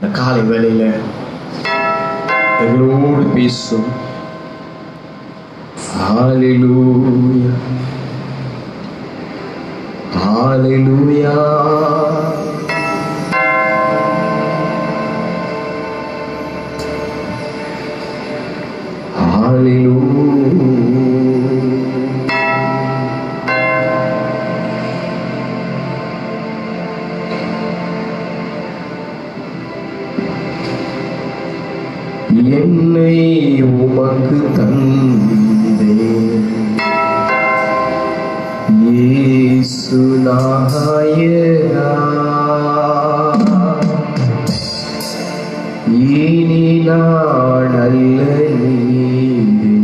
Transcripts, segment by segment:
இந்த காலை வேளையில எங்களோடு பேசும். ஹல்லேலூயா, ஹல்லேலூயா. என்னை உமக்கு தந்தேன் இயேசு நாயகா, இனி நான் அல்ல நீரே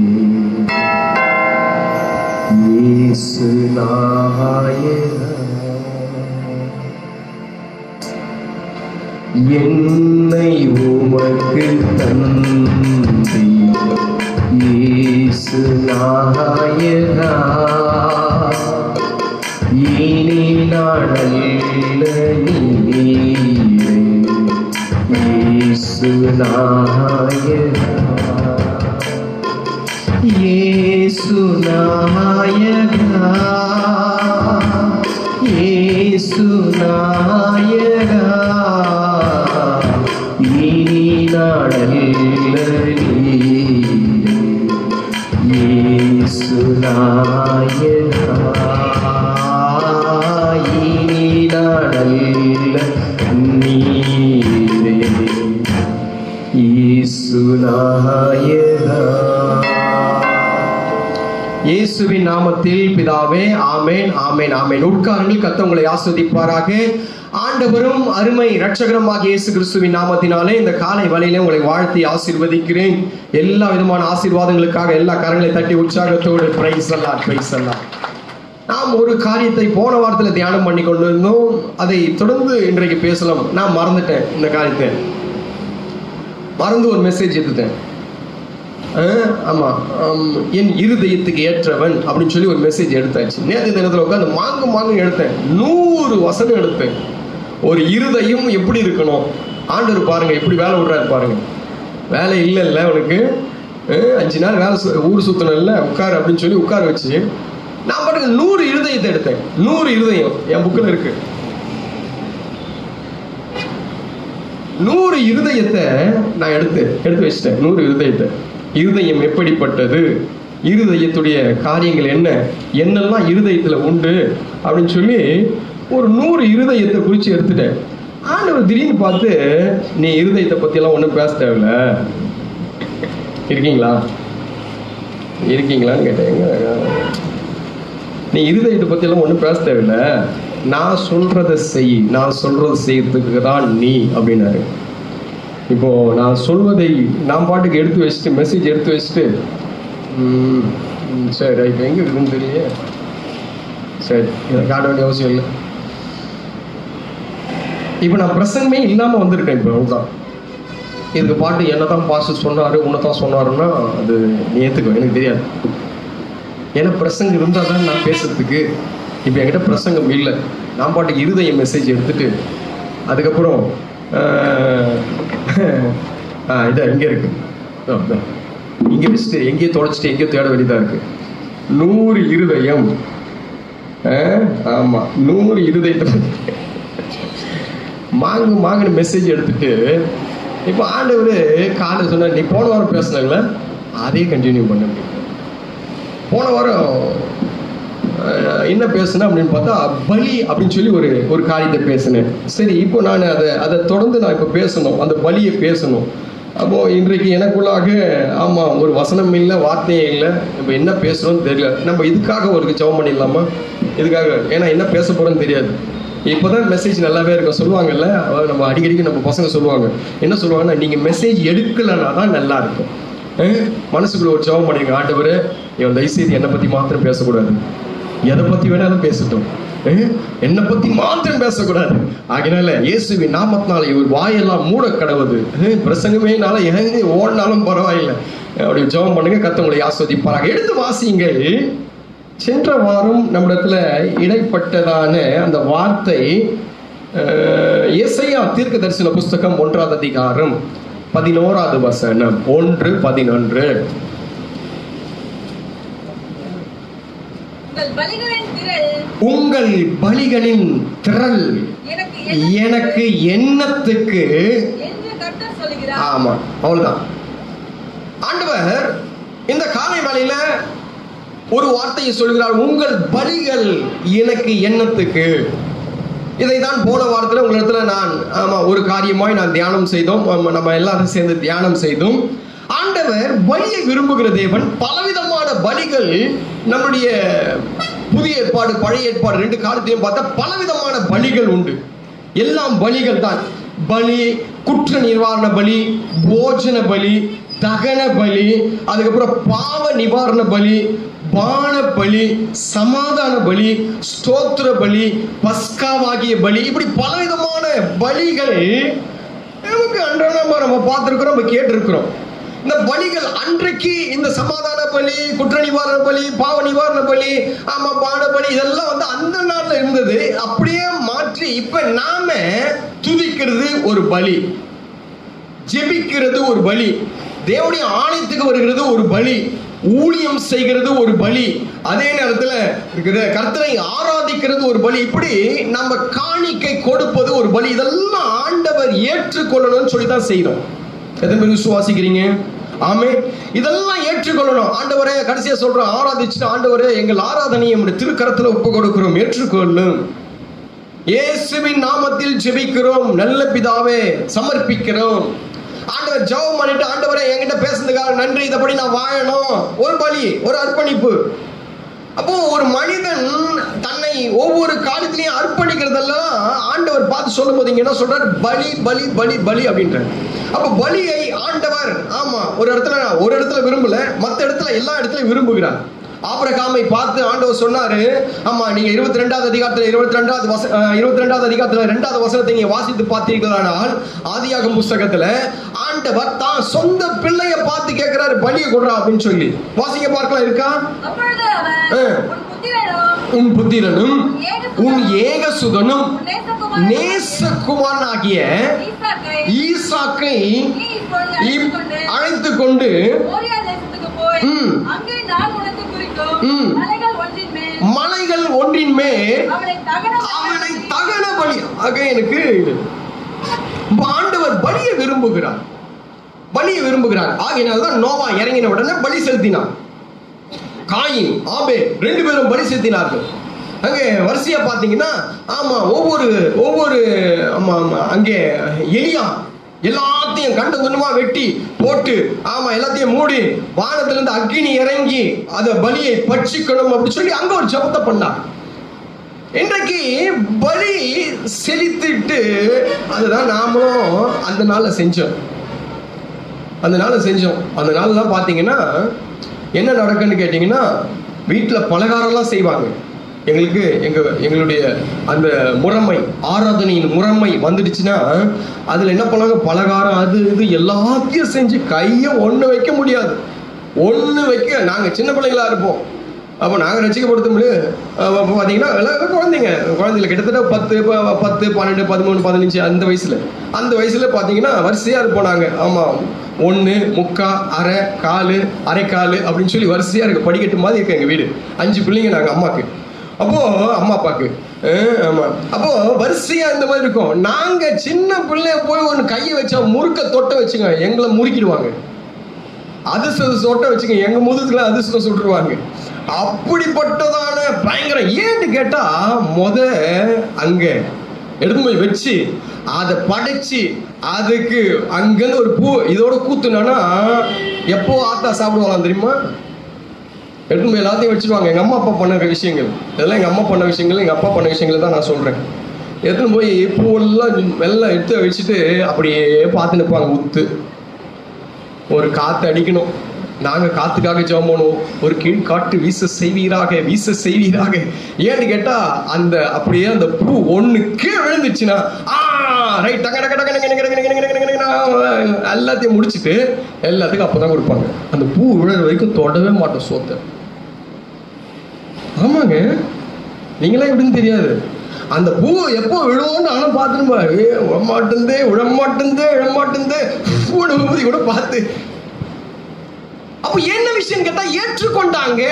இயேசு நாயகா. என்னை உமக்கு தந்தேன் இயேசு நாயகா, இனி நான் அல்ல நீரே இயேசு நாயகா. இயேசு நாயகா, இயேசு நாயகா, இனி நான் அல்ல நீரே இயேசு நாயகா, இனி நான் அல்ல நீரே இயேசு நாயகா. இயேசுவின் நாமத்தில் பிதாவே, ஆமேன், ஆமேன், ஆமேன். உட்காருங்கள். கர்த்தர் உங்களை ஆசீர்வதிப்பாராக. ஆண்டவரும் அருமை இரட்சகருமாகிய இயேசு கிறிஸ்துவின் நாமத்தினாலே இந்த காலை வேளையிலே உங்களை வாழ்த்தி ஆசீர்வதிக்கிறேன். எல்லா விதமான ஆசீர்வாதங்களுக்காக எல்லா கரங்களை தட்டி உற்சாகத்தோடு பிரைஸ் அல்லாஹ், பிரைஸ் அல்லாஹ். நாம் ஒரு காரியத்தை போன வாரத்தில் தியானம் பண்ணி கொண்டு இருந்தோம். அதை தொடர்ந்து இன்றைக்கு பேசலாம். நான் மறந்துட்டேன், இந்த காரியத்தை மறந்து ஒரு மெசேஜ் எடுத்துட்டேன். ஆமா, என் இருதயத்துக்கு ஏற்றவன் அப்படின்னு சொல்லி ஒரு மெசேஜ் எடுத்தாச்சு. நேற்று தினத்தில் உட்காந்து மாங்கு எடுத்தேன். 100 வசனம் எடுத்தேன். ஒரு இருதயம் எப்படி இருக்கணும், ஆண்டவர் பாருங்க எப்படி வேலை விடுறாரு பாருங்க. வேலை இல்லைல்ல உனக்கு, 5 நாள் வேலை ஊர் சுத்தணும் இல்லை, உட்காரு அப்படின்னு சொல்லி உட்கார வச்சு நான் பாருங்க 100 இருதயத்தை எடுத்தேன். 100 இருதயம் என் புக்கில் இருக்கு. 100 இருதயத்தை நான் எடுத்து வச்சிட்டேன். 100 இருதயத்தை. இருதயம் எப்படிப்பட்டது, இருதயத்துடைய காரியங்கள் என்னெல்லாம் இருதயத்துல உண்டு அப்படின்னு சொல்லி ஒரு 100 இருதயத்தை குறிச்சு எடுத்துட்டேன். ஆண்டவர் திடீர்னு பார்த்து, நீ இருதயத்தை பத்தி எல்லாம் ஒன்றும் பேச தேவையில்ல, இருக்கீங்களான்னு கேட்டேங்க. நீ இருதயத்தை பத்தி எல்லாம் ஒன்றும் பேச தேவையில்ல, நான் சொல்றதை செய், நான் சொல்றதை செய்யறதுக்கு தான் நீ அப்படின்னாரு. இப்போ நான் சொல்வதை நான் பாட்டுக்கு எடுத்து வச்சுட்டு மெசேஜ் எடுத்து வச்சுட்டு சரி இப்போ எங்க இருக்குன்னு தெரியல, சரி இதை காட்ட வேண்டிய அவசியம் இல்லை. இப்போ நான் பிரசங்கமே இல்லாமல் வந்திருக்கேன். இப்போ தான் இதுக்கு பாட்டு என்னதான் பாஸ்டர் சொன்னாரு, உன்னதான் சொன்னாருன்னா அது நீ ஏற்றுக்கோ, எனக்கு தெரியாது. ஏன்னா பிரசங்கம் இருந்தால் தான் நான் பேசுறதுக்கு. இப்போ என்கிட்ட பிரசங்கம் இல்லை. நான் பாட்டுக்கு இருதய மெசேஜ் எடுத்துட்டு அதுக்கப்புறம் இதை இங்கே இருக்கு, இங்கே வச்சுட்டு எங்கேயோ தொலைச்சிட்டு எங்கேயோ தேட வேண்டியதாக இருக்கு. 100 இருதயம். ஆமாம், 100 இருதயத்தை மாங்குன்னு மெசேஜ் எடுத்துட்டு இப்போ ஆண்டவர் காலை சொன்னார், நீ போன வாரம் பேசினாங்கள அதே கண்டினியூ பண்ண முடியும். போன வாரம் என்ன பேசுனேன் அப்படின்னு பார்த்தா பலி அப்படின்னு சொல்லி ஒரு காரியத்தை பேசினேன். சரி, இப்போ நான் அதை தொடர்ந்து நான் இப்போ பேசணும், அந்த பலியை பேசணும். அப்போ இன்றைக்கு எனக்குள்ளாக ஆமாம் ஒரு வசனம் இல்லை, வார்த்தையே இல்லை, நம்ம என்ன பேசுகிறோன்னு தெரியல. நம்ம இதுக்காக ஒரு ஜெபம் பண்ணிடலாமா? இதுக்காக, ஏன்னா என்ன பேச போகிறோன்னு தெரியாது. இப்போதான் மெசேஜ் நல்லாவே இருக்கும். சொல்லுவாங்கல்ல, நம்ம அடிக்கடிக்கு நம்ம பசங்க சொல்லுவாங்க, என்ன சொல்லுவாங்கன்னா, நீங்கள் மெசேஜ் எடுக்கலைன்னா தான் நல்லா இருக்கும். மனசுக்குள்ள ஒரு ஜெபம் பண்ணிடுங்க, ஆண்டவரே இவன் தயவுசெய்து என்னை பற்றி மாத்திரம் பேசக்கூடாது, எதை பற்றி வேணாலும் பேசட்டும், என்னை பற்றி மாத்திரம் பேசக்கூடாது. ஆகினால இயேசுவின் நாமத்தினால இவர் வாயெல்லாம் மூட கடவுது. பிரசங்கமேனால எங்க ஓடினாலும் பரவாயில்லை, அப்படி ஜெபம் பண்ணுங்க. கர்த்தர் உங்களை ஆசீர்வதிப்பாராக. எடுத்து வாசியுங்கள். சென்ற வாரம் நம்மிடத்துல இடைப்பட்டதான அந்த வார்த்தை ஏசாயா தீர்க்க தரிசன புஸ்தகம் 1ஆம் அதிகாரம் 11வது வசனம். 1:11. உங்கள் பலிகளின் திரள் எனக்கு எண்ணத்துக்கு. ஆமா, அவ்வளவுதான். ஆண்டவர் இந்த காலை வேளையில ஒரு வார்த்தையை சொல்கிறார், உங்கள் பலிகள் எனக்கு எண்ணத்துக்கு. இதைதான் போன வாரத்தில் உங்களிடத்துல நான் ஒரு காரியமாய் நான் தியானம் செய்தோம். நம்ம எல்லாரும் சேர்ந்து தியானம் செய்தோம். ஆண்டவர் பலியை விரும்புகிற தேவன். பலவிதமான பலிகள் நம்முடைய புதிய ஏற்பாடு பழைய ஏற்பாடு ரெண்டு காலத்திலையும் பார்த்தா பலவிதமான பலிகள் உண்டு. எல்லாம் பலிகள் தான். பலி, குற்ற நிவாரண பலி, போஜன பலி, தகன பலி, அதுக்கப்புறம் பாவ நிவாரண பலி, பான பலி, சமாதான பலி, ஸ்தோத்திர பலி, பஸ்காவாகிய பலி, இப்படி பலவிதமான பலிகள் நமக்கு அன்றாடம் நம்ம பார்த்திருக்கிறோம், நம்ம கேட்டிருக்கிறோம். இந்த பலிகள் அன்றைக்கு இந்த சமாதான பலி, குற்ற நிவாரண பலி, பாவ நிவாரண பலி, பான பலி, இதெல்லாம் வந்து அந்த நாள்ல இருந்தது. அப்படியே மாற்றி இப்ப நாம துதிக்கிறது ஒரு பலி, ஜெபிக்கிறது ஒரு பலி, தேவனுடைய ஆலயத்துக்கு வருகிறது ஒரு பலி, ஊழியம் செய்கிறது ஒரு பலி, அதே நேரத்தில் கர்த்தரை ஆராதிக்கிறது ஒரு பலி. இப்படி நம்ம காணிக்கை கொடுப்பது ஒரு பலி. இதெல்லாம் ஆண்டவர் ஏற்றுக்கொள்ளணும்னு சொல்லிதான் செய்யறோம். எத்தனை பேர் விசுவாசிக்கிறீங்க? ஆமே. இதெல்லாம் ஏற்றுக்கொள்ளணும். ஆண்டவரே, கடைசியா சொல்றோம், ஆராதிச்சுட்டு ஆண்டவரே எங்கள் ஆராதனையை நம்முடைய திருக்கரத்துல ஒப்பு கொடுக்கிறோம், ஏற்றுக்கொள்ளும். இயேசுவின் நாமத்தில் ஜெபிக்கிறோம், நல்ல பிதாவே, சமர்ப்பிக்கிறோம். ஆண்டவர் ஜெபம் பண்ணிட்டு, ஆண்டவரே என்கிட்ட பேசுறதுக்காக நன்றி, இதைப்படி நான் வாழணும், ஒரு பலி, ஒரு அர்ப்பணிப்பு. அப்போ ஒரு மனிதன் தன்னை ஒவ்வொரு காரியத்திலையும் அர்ப்பணிக்கிறதெல்லாம் ஆண்டவர் பார்த்து சொல்லும் போது இங்க என்ன சொல்றார்? பலி பலி பலி பலி அப்படின்ற. அப்ப பலியை ஆண்டவர் ஒரு இடத்துல விரும்பல, மற்ற இடத்துல எல்லா இடத்துலயும் விரும்புகிறார். ஆபிரகாமை பார்த்து ஆண்டவர் சொன்னாரு, நீங்க 22வது அதிகாரத்துல 22வது அதிகாரத்துல 2வது வசனத்தை நீங்க வாசித்து பார்த்தீர்களானால், ஆதியாகம புஸ்தகத்துல ஆண்டவர் தான் சொந்த பிள்ளைய பார்த்து கேட்கிறாரு, பலியை கொடுறா அப்படின்னு சொல்லி. வாசிக்க பார்க்கலாம், இருக்கா? உன் புத்திரனும் உன் ஏகசுதனும் நேசகுமாரனாகிய ஈசாக்கை அழைத்து கொண்டு மலைகள் ஒன்றின் மேல் அவனை தகன பலி ஆக எனக்கு. ஆண்டவர் பலியை விரும்புகிறார், பலியை விரும்புகிறார். ஆகையினால்தான் நோவா இறங்கின உடனே பலி செலுத்தினார். காயின், ஆபேல் 2 பேரும் பலி செலுத்தினார்கள். அங்கே வரிசையா பாத்தீங்கன்னா ஒவ்வொரு அங்கே எலியா எல்லாத்தையும் கண்ட துண்டமா வெட்டி போட்டு எல்லாத்தையும் மூடி வானத்திலிருந்து அக்கினி இறங்கி அத பலியை பட்சிக்கணும் அப்படி சொல்லி அங்க ஒரு ஜபத்தை பண்ணார். இன்றைக்கு பலி செலுத்திட்டு அதுதான் நாமளும் அந்த நாள்ல செஞ்சோம். அந்த நாள்ல பாத்தீங்கன்னா என்ன நடக்குன்னு கேட்டீங்கன்னா, வீட்டுல பலகாரம்லாம் செய்வாங்க. எங்களுடைய அந்த முறைமை, ஆராதனையின் முறைமை வந்துடுச்சுன்னா அதுல என்ன பண்ணாங்க, பலகாரம் அது இது எல்லாத்தையும் செஞ்சு கையை ஒண்ணு வைக்க முடியாது. நாங்க சின்ன பிள்ளைங்களா இருப்போம். அப்போ நாங்கள் ரசிக்கப்படுத்தும்போது பார்த்தீங்கன்னா குழந்தைங்க கிட்டத்தட்ட 10, 12, 13, 15 அந்த வயசுல பார்த்தீங்கன்னா வரிசையா இருப்போம் நாங்கள். 1, 3/4, 1/4, அரைக்கால் அப்படின்னு சொல்லி வரிசையா இருக்கு. படிக்கட்டு மாதிரி இருக்கு எங்க வீடு. 5 பிள்ளைங்க நாங்கள் அம்மாக்கு, அம்மா அப்பாக்கு. அப்போ வரிசையா இந்த மாதிரி இருக்கும். நாங்க சின்ன பிள்ளைய போய் ஒன்று கையை வச்சா முறுக்க தொட்ட வச்சுங்க எங்களை முறுக்கிடுவாங்க. அதிர்ஷ்டம் சொட்ட வச்சுங்க எங்க முதுகுல அதிர்ஷ்டம் சுட்டுருவாங்க. அப்படிப்பட்டதான பயங்கரம். ஏன்னு கேட்டா அங்க எடுத்து போய் வச்சு அதை படைச்சு அதுக்கு அங்கிருந்து ஒரு பூ இதோட கூத்துனா எப்போ ஆத்தா சாப்பிடுவாங்க தெரியுமா? எடுத்து போய் எல்லாத்தையும் வச்சுருவாங்க. எங்க அம்மா அப்பா பண்ண விஷயங்கள் இதெல்லாம், எங்க அம்மா பண்ண விஷயங்கள், எங்க அப்பா பண்ண விஷயங்கள் தான் நான் சொல்றேன். எடுத்துன்னு போய் பூவெல்லாம் எடுத்து வச்சுட்டு அப்படியே பார்த்து நிற்பாங்க. உத்து ஒரு காத்து அடிக்கணும். நாங்க காத்துக்காக ஜெபம் பண்ணுவோம். ஒரு கீழ் காட்டு வீச செய்வீராக. ஏன்னு கேட்டா அப்படியே அந்த பூ ஒண்ணு கீழே விழுந்துச்சுன்னா ரைட் எல்லாத்தையும் முடிச்சுட்டு எல்லாத்துக்கும் அப்பதான் கொடுப்பாங்க. அந்த பூ விழுற வரைக்கும் தொடவே மாட்டோம் சோத்தை. ஆமாங்க, நீங்களா எப்படின்னு தெரியாது. அந்த பூ எப்போ விழுவோன்னு ஆனா பார்த்துருப்பா, விழமாட்டேந்தே கூட பார்த்து. அப்ப என்ன விஷயம் கேட்டா ஏற்றுக்கொண்டாங்க.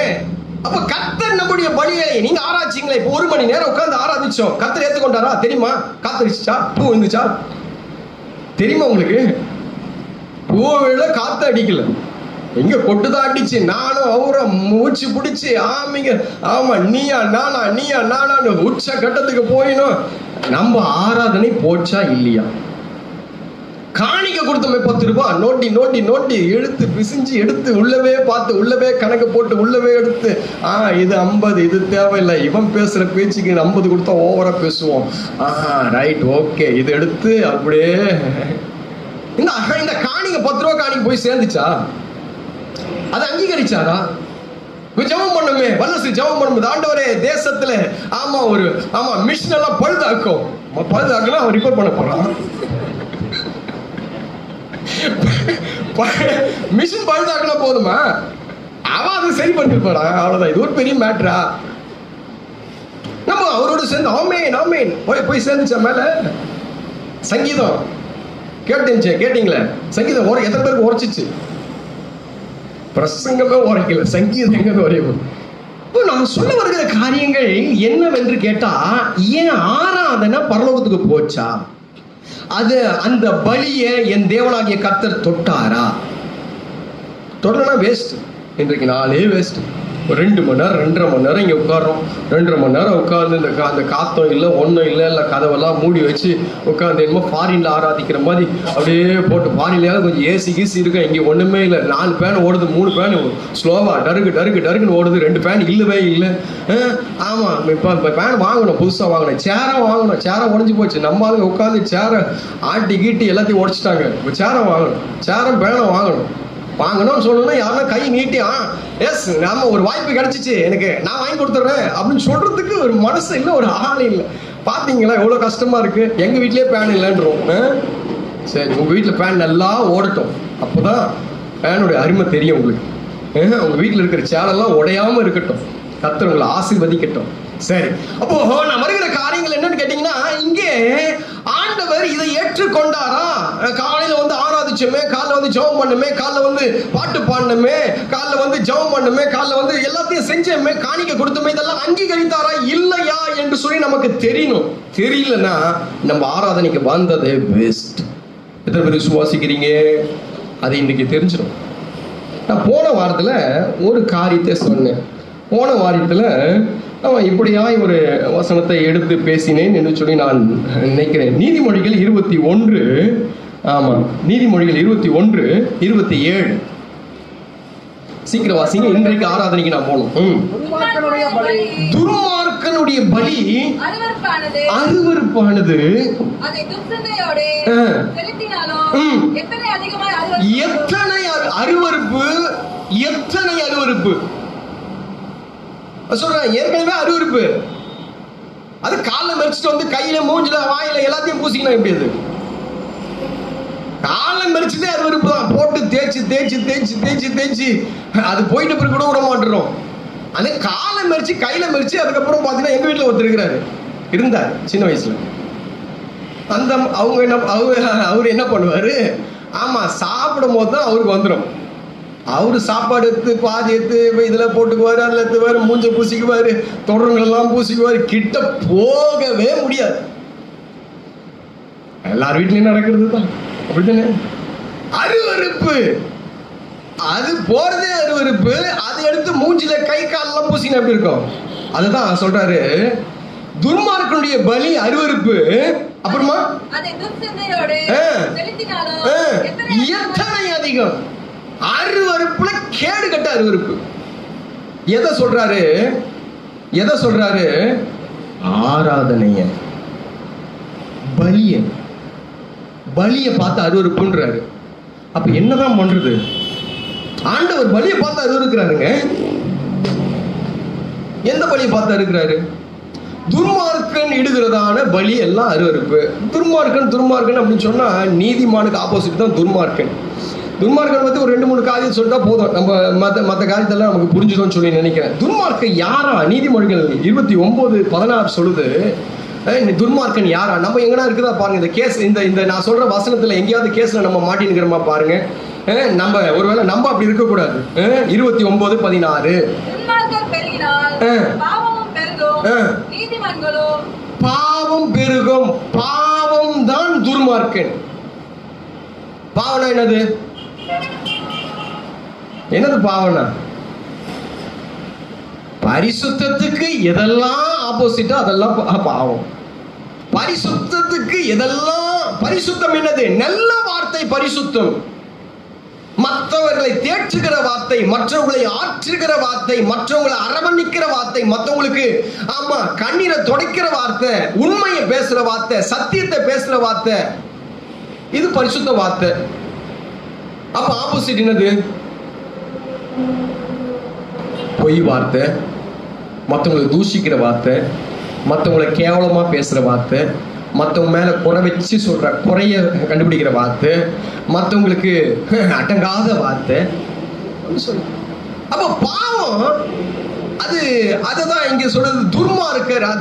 அப்ப கர்த்தர் நம்முடைய பலியை நீங்க ஆராய்ச்சிங்களே. இப்ப 1 மணி நேரம் உட்கார்ந்து ஆராதிச்சோம், கர்த்தர் ஏற்றுக்கொண்டாரா தெரியுமா? காத்தடிச்சா, பூ வந்துச்சா தெரியுமா உங்களுக்கு? பூவில காத்து அடிக்கல, எங்க கொட்டுதான் அடிச்சு. நானும் அவரும் மூச்சு பிடிச்சி ஆமிங்க ஆமா நீயா நானான்னு உச்ச கட்டத்துக்கு போயினோம். நம்ம ஆராதனை போச்சா இல்லையா? காணிக்க கொடுத்தோமே 10 ரூபாய் நோட்டி எடுத்து பிசிஞ்சு எடுத்து உள்ளவே பார்த்து உள்ளவே கணக்கு போட்டு உள்ளவே எடுத்து இது 50, இது தேவையில்லை, இவன் பேசுற பேச்சுக்கு 50 கொடுத்தா ஓவரா பேசுவோம். ரைட் ஓகே, இது எடுத்து அப்படியே இந்த காணிக்க 10 ரூபாய் காணிக்க போய் சேர்ந்துச்சா? அது அங்கீகரிச்சாரா? ஜெபம் பண்ணுமே, வல்லசு ஜெபம் பண்ணும்போது ஆண்டவரே தேசத்துல மிஷின் எல்லாம் பழுதாக்குனா அவன் ரிப்பேர் பண்ண போறான். மிஷின் பழுதாக்குனா போதுமா? அவன் அதை சரி பண்ணிட்டு போறான், அவ்வளவுதான். இது ஒரு பெரிய மேட்டரா? நம்ம அவரோட சேர்ந்து ஆமேன் போய் சேர்ந்துச்சா மேல? சங்கீதம் கேட்டீங்களே, சங்கீதம் எத்தனை பேருக்கு உரைச்சிச்சு? பிரசங்கமே உரைக்கல, சங்கீதம் எங்க உரையும். இப்போ நான் சொல்ல வருகிற காரியங்கள் என்னவென்று கேட்டா, ஏன் ஆராதனை பரலோகத்துக்கு போச்சா? அது அந்த பலியை என் தேவனாகிய கர்த்தர் தொட்டாரா? தொடரனா வேஸ்ட். இன்றைக்கு நாளே வேஸ்ட். 2 மணி நேரம் 2.5 மணி நேரம் இங்கே உட்காரோம். 2.5 மணி நேரம் உட்காந்து அந்த காத்தம் இல்லை ஒன்றும் இல்லை கதவெல்லாம் மூடி வச்சு உட்காந்து என்னமோ ஃபாரின்ல ஆராதிக்கிற மாதிரி அப்படியே போட்டு. ஃபாரின்லையாவது கொஞ்சம் ஏசி கீசி இருக்கா, இங்கே ஒன்றுமே இல்லை. 4 ஃபேன் ஓடுது, 3 ஃபேன் ஸ்லோவாக டருக்குன்னு ஓடுது, 2 ஃபேன் இல்லவே இல்லை. ஆமாம், இப்போ ஃபேன் வாங்கணும், புதுசாக வாங்கணும். சேரை உடஞ்சி போச்சு. நம்ம ஆளுங்க உட்காந்து சேரை ஆட்டி கீட்டி எல்லாத்தையும் உடச்சிட்டாங்க. இப்போ சேரை வாங்கணும், சேரும் பேனும் வாங்கணும்னு சொல்லணும்னா யாருன்னா கை நீட்டி எஸ் நாம ஒரு வாய்ப்பு கிடைச்சிச்சு, எனக்கு நான் வாங்கி கொடுத்துட்றேன் அப்படின்னு சொல்றதுக்கு ஒரு மனசு இல்லை, ஒரு ஆள் இல்லை. பாத்தீங்களா எவ்வளவு கஷ்டமா இருக்கு? எங்க வீட்லயே பேன் இல்லைன்றோம். சரி, உங்க வீட்டுல பேன் நல்லா ஓடட்டும், அப்போதான் பேனுடைய அருமை தெரியும் உங்களுக்கு. உங்க வீட்டுல இருக்கிற சேலெல்லாம் உடையாம இருக்கட்டும், கர்த்தர் உங்களை ஆசீர்வதிக்கட்டும். சரி, அப்போ நான் வருகிற காரியங்கள் என்னன்னு கேட்டீங்கன்னா, இங்கே ஆண்டவர் இதை ஏற்றுக்கொண்டாரா? காலையில வந்து ஆராதிச்சோமே, காலைல வந்து ஜெபம் பண்ணுமே, காலைல வந்து பாட்டு பாடணுமே, காலைல வந்து ஜெபம் பண்ணுமே, காலைல வந்து எல்லாத்தையும் செஞ்சோமே, காணிக்க கொடுத்தோமே, இதெல்லாம் அங்கீகரித்தாரா இல்லையா என்று சொல்லி நமக்கு தெரியணும். தெரியலன்னா நம்ம ஆராதனைக்கு வந்ததே வேஸ்ட். எத்தனை பேர் விசுவாசிக்கிறீங்க? அதை இன்னைக்கு தெரிஞ்சிடும். நான் போன வாரத்துல ஒரு காரியத்தை சொன்னேன். போன வாரத்தில் இப்படியாய் ஒரு வசனத்தை எடுத்து பேசினேன் என்று சொல்லி நான் நினைக்கிறேன். நீதிமொழிகள் 21, ஆமாம், நீதிமொழிகள் 21:27. சீக்கிரம் வாசிங்க, இன்றைக்கு ஆராதனைக்கு நான் போகணும். துன்மார்க்கனுடைய பலி அருவருப்பானது, எத்தனை அருவருப்பு சொல்றேன். ஏற்கனவே அருவருப்பு. அது காலை மெரிச்சிட்டு வந்து கையில மூஞ்சில வாயில எல்லாத்தையும் பூசிக்கணும். எப்படி அது காலை மெரிச்சுட்டே அருவருப்பு தான். போட்டு தேய்ச்சி அது போயிட்டு பிறகு கூட விட மாட்டுறோம். அது காலை மெரிச்சு கையில மெரிச்சு அதுக்கப்புறம் பாத்தீங்கன்னா எங்க வீட்டுல ஒருத்தர் இருக்கிறாரு, இருந்தார் சின்ன வயசுல. அந்த அவரு என்ன பண்ணுவாரு, ஆமா சாப்பிடும் போது தான் அவருக்கு வந்துடும். அவரு சாப்பாடு எடுத்து பாதி எடுத்து இதுல போட்டுக்குவாரு, அதுல எடுத்துவாரு, மூஞ்ச பூசிக்குவாரு, தொடர்களெல்லாம் பூசிக்குவாரு. கிட்ட போகவே முடியாது. எல்லார் வீட்லயும் நடக்கிறது தான், அப்படித்தானே? அருவருப்பு. அது போறதே அருவருப்பு. அதை எடுத்து மூஞ்சில கை காலெல்லாம் பூசினா எப்படி இருக்கும்? அதுதான் சொல்றாரு, துன்மார்க்கனுடைய பலி அருவருப்பு. அப்புறமா எத்தனை அதிகம் அருவருப்புல கேடு கட்ட அருவருப்பு. எதை சொல்றாரு? ஆராதனைய, பலிய பார்த்து அருவருப்புன்றாரு. அப்ப என்னதான் பண்றது? ஆண்டவர் பலிய பார்த்து அருவருக்கிறாருங்க. எந்த பலியை பார்த்து அருக்கிறாரு? துர்மார்க்கன் இடுகிறதான பலி எல்லாம் அருவருப்பு. துர்மார்க்கன் அப்படின்னு சொன்னா நீதிமானுக்கு ஆப்போசிட் தான் துர்மார்க்கன். துன்மார்க்கன் பத்தி ஒரு 2-3 காரியம் சொல்லிட்டா போதும், நம்ம மற்ற காரியத்தெல்லாம் நமக்கு புரிஞ்சுக்கணும்னு சொல்லி நினைக்கிறேன். துன்மார்க்கன் யாரா? நீதிமொழிகள் 29:16 சொல்லுது, நீ துன்மார்க்கன் யாரா? நம்ம எங்கன்னா இருக்குதா பாருங்க. இந்த கேஸ் இந்த நான் சொல்ற வசனத்துல எங்கேயாவது கேஸ்ல நம்ம மாட்டினுக்கிறோமா பாருங்க. நம்ம ஒருவேளை நம்ம அப்படி இருக்கக்கூடாது. 29:16 பாவம் பெருகும். பாவம் தான் துர்மார்க்கன். பாவம்னா என்னது? என்னது பாவம்னா? பரிசுத்தத்துக்கு எதெல்லாம் ஆப்போசிட்டா அதெல்லாம் பாவம். பரிசுத்தத்துக்கு எதெல்லாம் பரிசுத்தம் என்னது? நல்ல வார்த்தை பரிசுத்தம். மற்றவர்களை தேற்றுகிற வார்த்தை, மற்றவர்களை ஆற்றுகிற வார்த்தை, மற்றவங்களை அரவணைக்கிற வார்த்தை, மற்றவங்களுக்கு ஆமா கண்ணீரை துடைக்கிற வார்த்தை, உண்மையை பேசுற வார்த்தை, சத்தியத்தை பேசுற வார்த்தை, இது பரிசுத்த வார்த்தை. அப்ப ஆப்போசிட் என்னது? பொய் வார்த்தை, மற்றவங்களை தூஷிக்கிற வார்த்தை, மற்றவங்களை கேவலமா பேசுற வார்த்தை, மற்றவங்க மேல குறை வச்சு சொல்ற குறைய கண்டுபிடிக்கிற வார்த்தை, மற்றவங்களுக்கு அடங்காத வார்த்தை. அப்ப பாவம் அதுதான் இங்க சொல்றது.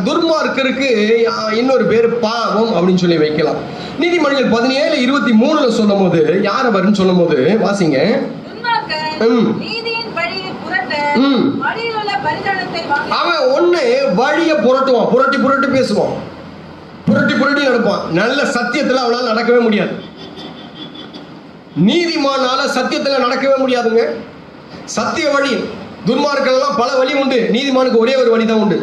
துர்மார்க்கருக்கு இன்னொரு பேரு பாவம் அப்படின்னு சொல்லி வைக்கலாம். நீதிமொழிகள் 17:23 சொல்லும் போது யார் அவர்னு சொல்லும் போது வாசிங்க. அவன் ஒண்ணு வழிய புரட்டுவான், புரட்டி பேசுவான், புரட்டி நடப்பான். நல்ல சத்தியத்துல அவனால நடக்கவே முடியாது. நீதிமானால சத்தியத்துல நடக்கவே முடியாதுங்க. சத்திய வழி. துன்மார்க்கெல்லாம் பல வழி உண்டு, நீதிமானுக்கு ஒரே ஒரு வழிதான் உண்டு.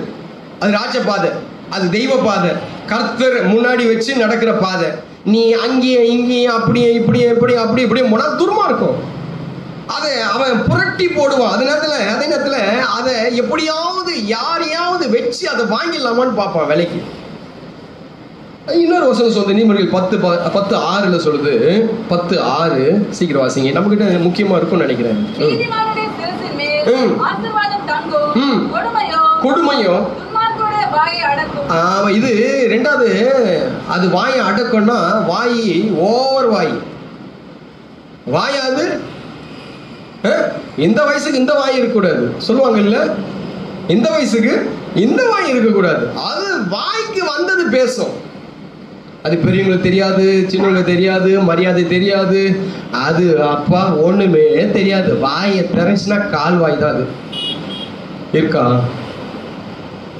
அது ராஜ பாதை, அது தெய்வ பாதை, கர்த்தர் முன்னாடி வச்சு நடக்கிற பாதை. நீ அங்கேயே இங்கேயும் அப்படியே இப்படியே அப்படி போனா துர்மார்க்கம். அதை அவன் புரட்டி போடுவான். அதே நேரத்துல அதை எப்படியாவது யாரையாவது வச்சு அதை வாங்கிடலாமான்னு பார்ப்பான் விலைக்கு. இன்னொரு வசனம் சொல்லுது. நீதிமொழிகள் 10:6 சொல்லுது. 10:6 சீக்கிரம் வாசிங்க. நம்ம கிட்ட முக்கியமா இருக்கும்னு நினைக்கிறேன். கொடுமையோ இது ரெண்டாவது. அது வாயை அடக்கம்னா வாய் ஓவர் வாயாது. இந்த வயசுக்கு இந்த வாய் இருக்கக்கூடாது சொல்லுவாங்க இல்ல. இந்த வயசுக்கு இந்த வாய் இருக்கக்கூடாது. அது வாய்க்கு வந்தது பேசும். அது பெரியவங்களுக்கு தெரியாது, சின்னவங்களுக்கு தெரியாது, மரியாதை தெரியாது, அது அப்பா ஒண்ணுமே தெரியாது. வாயை திறச்சுன்னா கால் வாய் தான். அது இருக்கா?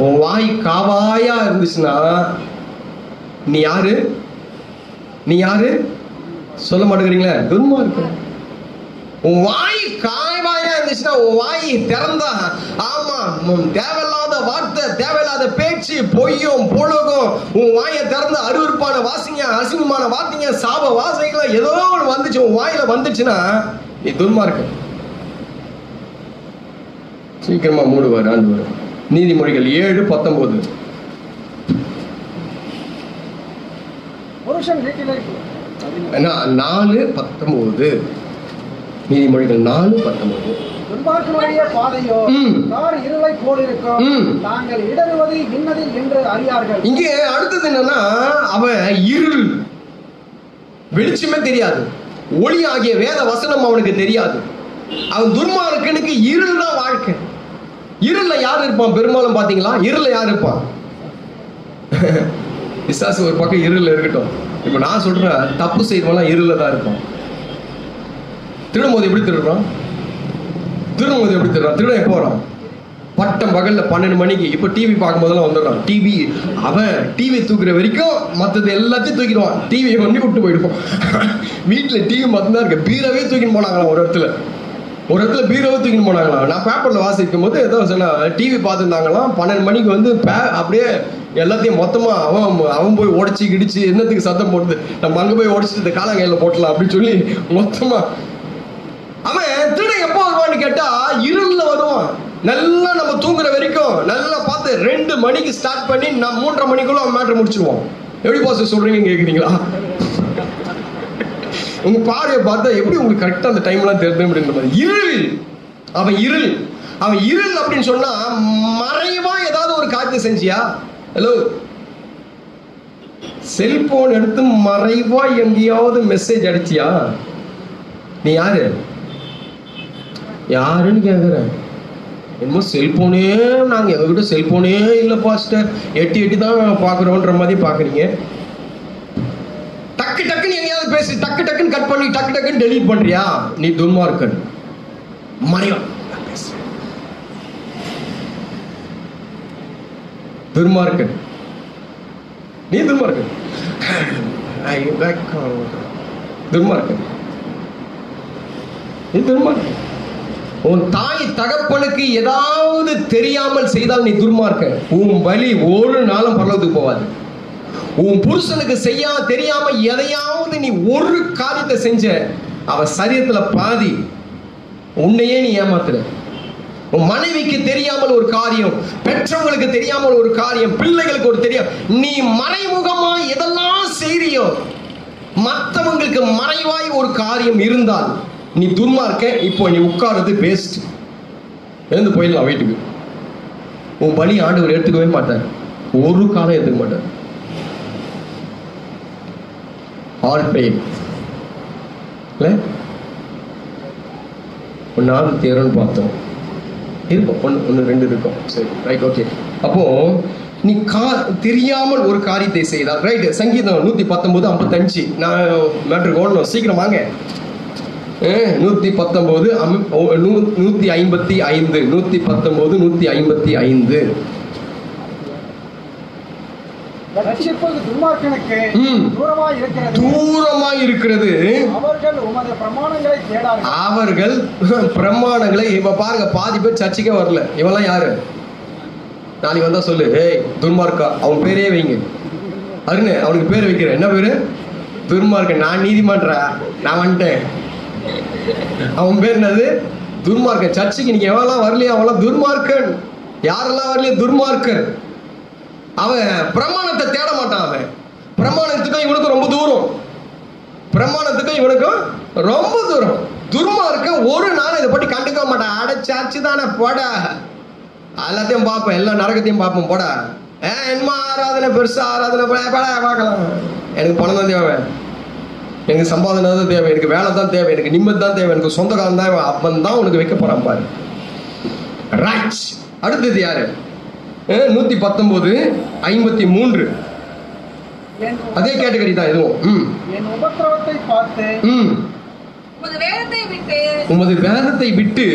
உன் வாய் காவாயா இருந்துச்சுன்னா நீ யாரு சொல்ல மாட்டேங்கிறீங்களே? துன்மார்க்கன். உன் வாய் காய்வாயா இருந்துச்சுன்னா, உன் வாய் திறந்தா ஆமா தேவையில்லாத வார்த்தை, தேவையில்லாத பேச்சு, பொய்யும் பொழுகும், உன் வாயை திறந்த அருவருப்பான வாசிங்க, அசிங்கமான வார்த்தைங்க, சாப வாசைகளை ஏதோ ஒன்று வந்துச்சு உன் வாயில வந்துச்சுன்னா நீ துன்மார்க்கன். சீக்கிரமா மூடுவார் ஆண்டவர். நீதிமொழிகள் 7:19 4:19 நீதிமொழிகள் 4:19 இங்கே அடுத்தது என்னன்னா, அவன் இருள், வெளிச்சமே தெரியாது, ஒளி ஆகிய வேத வசனம் அவனுக்கு தெரியாது. அவன் துன்மார்க்கனுக்கு இருள் தான் வாழ்க்கை. இருள்ல யார் இருப்பான்? பெரும்பாலும் பாத்தீங்களா, இருள்ல யார் இருப்பான்? பிசாசு ஒரு பக்கம் இருள்ல இருக்கட்டும். இப்ப நான் சொல்றேன், தப்பு செய்தவெல்லாம் இருள்ல தான் இருப்பான். திருடும்போது எப்படி திருடுறான்? திருடன் எப்போ வரான்? பட்டம் பகல்ல 12 மணிக்கு. இப்ப டிவி பார்க்கும் போதெல்லாம் வந்துடுறான். அவன் டிவி தூக்குற வரைக்கும் மற்றது எல்லாத்தையும் தூக்கிடுவான். டிவியை பண்ணி விட்டு போயிடுவான். வீட்டுல டிவி மட்டும்தான் இருக்கு. பீரவே தூக்கின்னு போனாங்களாம். ஒரு இடத்துல பீரவே தூக்கின்னு போனாங்களாம். நான் பேப்பர்ல வாசிக்கும் போது ஏதோ சொன்னா டிவி பார்த்துருந்தாங்களாம். 12 மணிக்கு வந்து அப்படியே எல்லாத்தையும் மொத்தமா அவன் போய் உடைச்சி கிடிச்சு என்னத்துக்கு சத்தம் போடுது, நம்ம அங்க போய் உடைச்சிட்டு இந்த காலங்கையில போட்டலாம் அப்படின்னு சொல்லி மொத்தமா. அவன் திருட எப்போ வருவான்னு கேட்டா இருள்ல வருவான். நல்லா நம்ம தூங்குற வரைக்கும் நல்லா பார்த்து 2 மணிக்கு ஸ்டார்ட் பண்ணி நான் 3:30 மணிக்குள்ள அவன் மேட்டர் முடிச்சிருவோம். எப்படி பாஸ் சொல்றீங்கன்னு கேக்குறீங்களா? உங்க பார்வையை பார்த்தா எப்படி உங்களுக்கு கரெக்டா அந்த டைம்லாம் தெரியும் அப்படின்ற மாதிரி. அவன் இருள் அப்படின்னு சொன்னா மறைவா ஏதாவது ஒரு காரியத்தை செஞ்சியா? ஹலோ, செல்போன் எடுத்து மறைவா எங்கேயாவது மெசேஜ் அடிச்சியா? நீ யாருன்னு கேக்குற. என்னமோ செல்போனே நாங்கள் எங்ககிட்ட செல்போனே இல்லை பாஸ்டர், எட்டி எட்டி தான் பார்க்குறோன்ற மாதிரி பார்க்குறீங்க. டக்கு டக்குன்னு எங்கேயாவது பேசி டக்கு டக்குன்னு கட் பண்ணி டக்கு டக்குன்னு டெலீட் பண்றியா? நீ துன்மார்க்கன். மறைவன் துன்மார்க்கன், நீ துன்மார்க்கன், துன்மார்க்கன், நீ துன்மார்க்கன். உன் தாய் தகப்பனுக்கு ஏதாவது தெரியாமல் செய்தால் நீ துன்மார்க்கன். உன் வலி ஒரு நாளும் பரலோகத்துக்கு போவாது. உன் புருஷனுக்கு தெரியாம எதையாவது நீ ஒரு காரியத்தை செஞ்ச, அவ சரீரத்துல பாதி உன்னையே நீ ஏமாத்துற. உன் மனைவிக்கு தெரியாமல் ஒரு காரியம், பெற்றவங்களுக்கு தெரியாமல் ஒரு காரியம், பிள்ளைகளுக்கு ஒரு தெரியும், நீ மறைமுகமா எதெல்லாம் செய்றியோ, மற்றவங்களுக்கு மறைவாய் ஒரு காரியம் இருந்தால் நீ துன்மார்க்க. இப்போ நீ உட்கார்றது பேஸ்ட், எழுந்து போயிடலாம் வீட்டுக்கு. உன் பலி ஆண்டவர் எடுத்துக்கவே மாட்டார், ஒரு காலம் எடுத்துக்க மாட்டார். ஆல் பே இல்லை. ஒன்னாவது தேர்ன்னு பார்த்தோம், இருக்கும் ஒன்று ரெண்டு இருக்கும். சரி, ரைட், ஓகே. அப்போ நீ தெரியாமல் ஒரு காரியத்தை செய்தால், ரைட். சங்கீதம் 119:55. நான் மேட்ருக்கு ஓடணும், சீக்கிரம் வாங்க. 119 155 119 155. தூரமாய் இருக்கிறது அவர்கள் பிரமாணங்களை. இப்ப பாருங்க, பாதி பேர் சர்ச்சைக்கே வரல. இவெல்லாம் யாரு? நாளைக்கு வந்தா சொல்லு, ஏய் துன்மார்க்கா, அவன் பேரே வைங்க. அருண், அவனுக்கு பேர் வைக்கிறேன். என்ன பேரு? துன்மார்க்கன். நான் நீதிமன்ற, நான் வந்துட்டேன். அவன் பேர் என்னது? துன்மார்க்கன். சர்ச்சைக்கு நீங்க எவெல்லாம் வரலையா அவெல்லாம் துன்மார்க்கன். யாரெல்லாம் வரலையா துன்மார்க்கன். அவன் பிரமாணத்தை தேட மாட்டான். அவன் பிரமாணத்துக்கும் இவனுக்கும் ரொம்ப தூரம், பிரமாணத்துக்கும் இவனுக்கும் ரொம்ப தூரம். துன்மார்க்கன் ஒரு நாள் இதை பற்றி கண்டுக்க மாட்டான். அடைச்சாச்சு தானே போட, எல்லாத்தையும் பார்ப்பேன், எல்லா நரகத்தையும் பார்ப்போம் போட. என்னமா ஆராதனை, பெருசா ஆராதனை பார்க்கலாம். எனக்கு பணம் தான் தேவை, எனக்கு சம்பாதனை தான் தேவை, எனக்கு வேலை தான் தேவை, எனக்கு நிம்மதி தான் தேவை, எனக்கு சொந்த காலம் தான். அப்பன் தான் உனக்கு வைக்க போறான் பாரு. ரைட். அடுத்தது யாரு? 119:53. அதே கேட்டகரி தான் இதுவும். உமது வேதத்தை விட்டு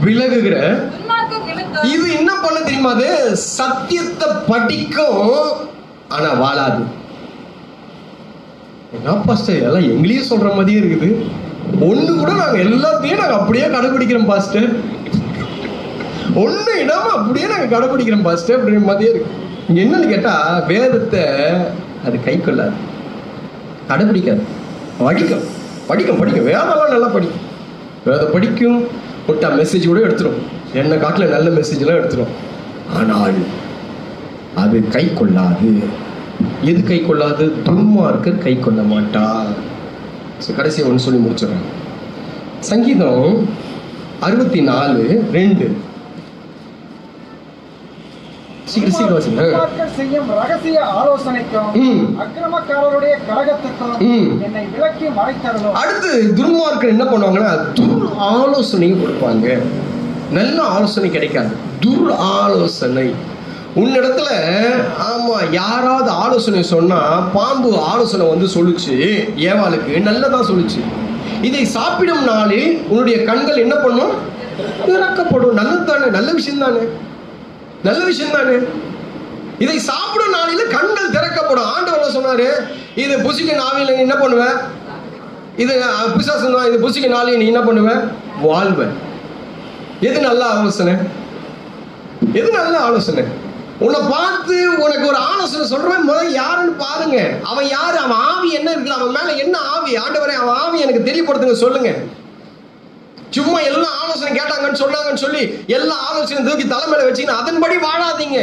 விலகுகிற இது என்ன பண்ண தெரியுமா? அது சத்தியத்தை படிக்கும், ஆனா வாழாது. எல்லாம் எங்களையும் சொல்ற மாதிரியே இருக்குது. ஒண்ணு கூட நாங்க எல்லாத்தையும் நாங்க அப்படியே கடைபிடிக்கிறோம் பாஸ்டர், ஒண்ணு இடாம அப்படியே நாங்க கடைபிடிக்கிறோம் பாஸ்டர் அப்படிங்கிற மாதிரியே இருக்கு. இங்க என்னன்னு கேட்டா, வேதத்தை அது கை கொள்ளாது, கடைபிடிக்காது. படிக்கும் படிக்கும் படிக்கும், வேதெல்லாம் நல்லா படிக்கும், வேதம் படிக்கும், விட்டா மெசேஜ் கூட எடுத்துரும், என்ன காட்டில் நல்ல மெசேஜ் எல்லாம் எடுத்துரும். ஆனால் அது கை கொள்ளாது. எது கை கொள்ளாது? துன்மார்க்கர் கை கொள்ள மாட்டார். கடைசியை ஒன்று சொல்லி முடிச்சிடறேன். சங்கீதம் 64:2. அடுத்து துன்மார்க்கர் என்ன பண்ணுவாங்கன்னா, துர் ஆலோசனையும் கொடுப்பாங்க. நல்ல ஆலோசனை கிடைக்காது, துர் ஆலோசனை. உன்னிடத்துல ஆமா யாராவது ஆலோசனை சொன்னா, பாம்பு ஆலோசனை வந்து சொல்லுச்சு ஏவாளுக்கு, நல்லதான் சொல்லுச்சு. இதை சாப்பிடும் நாளில் உன்னுடைய கண்கள் என்ன பண்ணும்? திறக்கப்படும். நல்லது தானே, நல்ல விஷயம் தானே, நல்ல விஷயம் தானே. இதை சாப்பிடும் நாளில கண்கள் திறக்கப்படும். ஆண்டவர் சொன்னாரு, இது புசிக்க நாவில நீ என்ன பண்ணுவ? இது பிசாசு தான், இது புசிக்க நாளில் நீ என்ன பண்ணுவ? வாழ்வ. எது நல்ல ஆலோசனை? எது நல்ல ஆலோசனை? உன்னை பார்த்து உனக்கு ஒரு ஆலோசனை சொல்றவன் முதல்ல யாருன்னு பாருங்க. அவன் யாரு? அவன் ஆவி என்ன இருக்குது? அவன் மேல என்ன ஆவி? ஆண்டவரே, அவன் ஆவி எனக்கு தெரியப்படுத்துங்க, சொல்லுங்க. சும்மா எல்லா ஆலோசனை கேட்டாங்கன்னு சொன்னாங்கன்னு சொல்லி எல்லா ஆலோசனை தூக்கி தலைமையில வச்சுக்கின்னு அதன்படி வாழாதீங்க.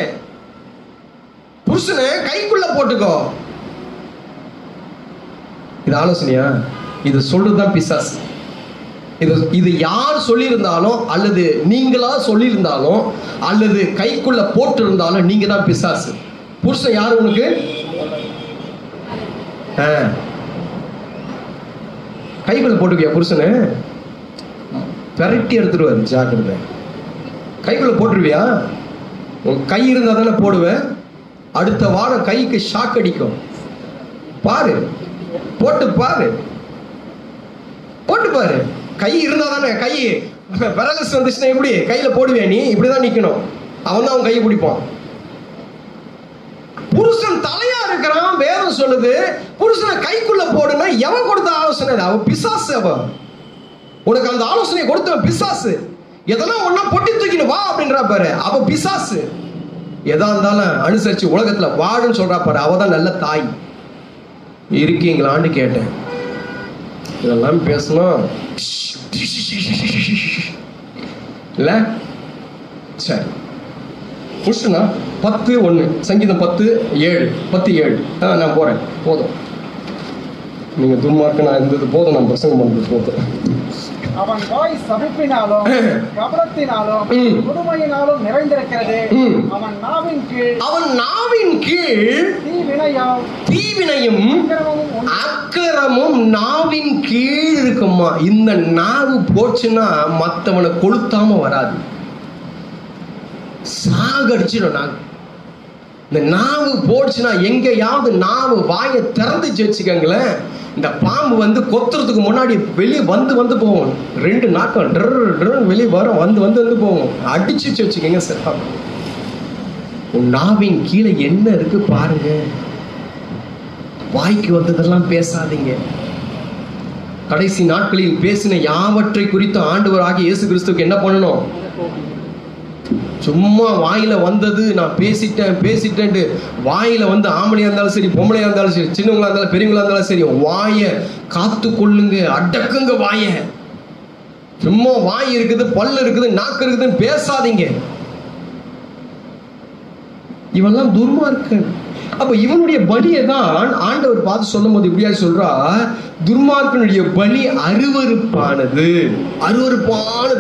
புருஷனை கைக்குள்ள போட்டுக்கோ. இது ஆலோசனையா? இது சொல்றதுதான் பிசாசு. இது யார் சொல்லியிருந்தாலும், அல்லது நீங்களா சொல்லியிருந்தாலும், அல்லது கைக்குள்ள போட்டு இருந்தாலும், நீங்க தான் பிசாசு. புருஷன் யாரு உனக்கு? கைக்குள்ள போட்டுக்கியா? புருஷனை பெரட்டி எடுத்துருவாரு, ஜாக்கிரதை. கைக்குள்ள போட்டுருவியா? உன் கை இருந்தா தானே போடுவேன். அடுத்த வாரம் கைக்கு ஷாக் அடிக்கும். பாரு, போட்டு பாரு, போட்டு பாரு. கை இருந்தா தானே, கை பேரலிஸ் வந்துச்சுன்னா எப்படி கையில போடுவேன்? நீ இப்படிதான் நிக்கணும். அவன் தான் அவன் கையை பிடிப்பான். புருஷன் தலையா இருக்கிறான். வேதம் சொல்லுது புருஷனை கைக்குள்ள போடுனா எவன் கொடுத்த ஆலோசனை? அவன் பிசாசு. அவன் உனக்கு அந்த ஆலோசனை கொடுத்தவன் பிசாசு. எதெல்லாம் ஒன்னா பொட்டி தூக்கின்னு வா அப்படின்றா பாரு, அவ பிசாசு. எதா இருந்தாலும் அனுசரிச்சு உலகத்துல வாடுன்னு சொல்றா பாரு, அவதான் நல்ல தாய். இருக்கீங்களான்னு கேட்டேன். இதெல்லாம் பேசணும் இல்ல? சரி, புருஷனா 10:1 சங்கீதம் 10:7 10:7. நான் போறேன், போதும். நீங்க துன்மார்க்க நான் இருந்தது போதும், நான் பிரசங்கம் பண்றது போதும். அவன் வாய் சபிப்பினாலும் கபடத்தினாலும் கொடுமையினாலும் நிறைந்திருக்கிறது. அவன் நாவின் கீழ் தீவினையும் அக்கிரமும் நாவின் கீழ் இருக்குமா. இந்த நாவு போச்சுன்னா மத்தவனை கொளுத்தாம வராது, சாகடிச்சிடும். நாவு இந்த நாவு போச்சுன்னா எங்கேயாவது நாவு வாயை திறந்துச்சு வச்சுக்கங்களேன், இந்த பாம்பு வந்து கொத்துறதுக்கு முன்னாடி வெளியே வந்து போகும். 2 நாக்கம் வெளியே வரும், வந்து போகும். அடிச்சு வச்சுக்கோங்க சார். உன் நாவின் கீழே என்ன இருக்கு பாருங்க. வாய்க்கு வந்ததெல்லாம் பேசாதீங்க. கடைசி நாட்களில் பேசின யாவற்றை குறித்து ஆண்டவராகிய இயேசு கிறிஸ்துவுக்கு என்ன பண்ணணும்? சும்மா வாயில வந்தது நான் பேசிட்டேன் வாயில வந்து ஆம்பளையா இருந்தாலும் சரி, பொம்பளையா இருந்தாலும் சரி, சின்னவங்களா இருந்தாலும் பெரியவங்களா இருந்தாலும் சரி, வாயை காத்து கொள்ளுங்க, அடக்குங்க வாய. சும்மா வாய் இருக்குது, பல்லு இருக்குது, நாக்கு இருக்குதுன்னு பேசாதீங்க. இவெல்லாம் துர்மார்க்கன். அப்ப இவனுடைய பலியை தான் ஆண்டவர் பார்த்து சொல்லும் போது இப்படியா சொல்றா, துர்மார்க்கனுடைய பலி அருவருப்பானது.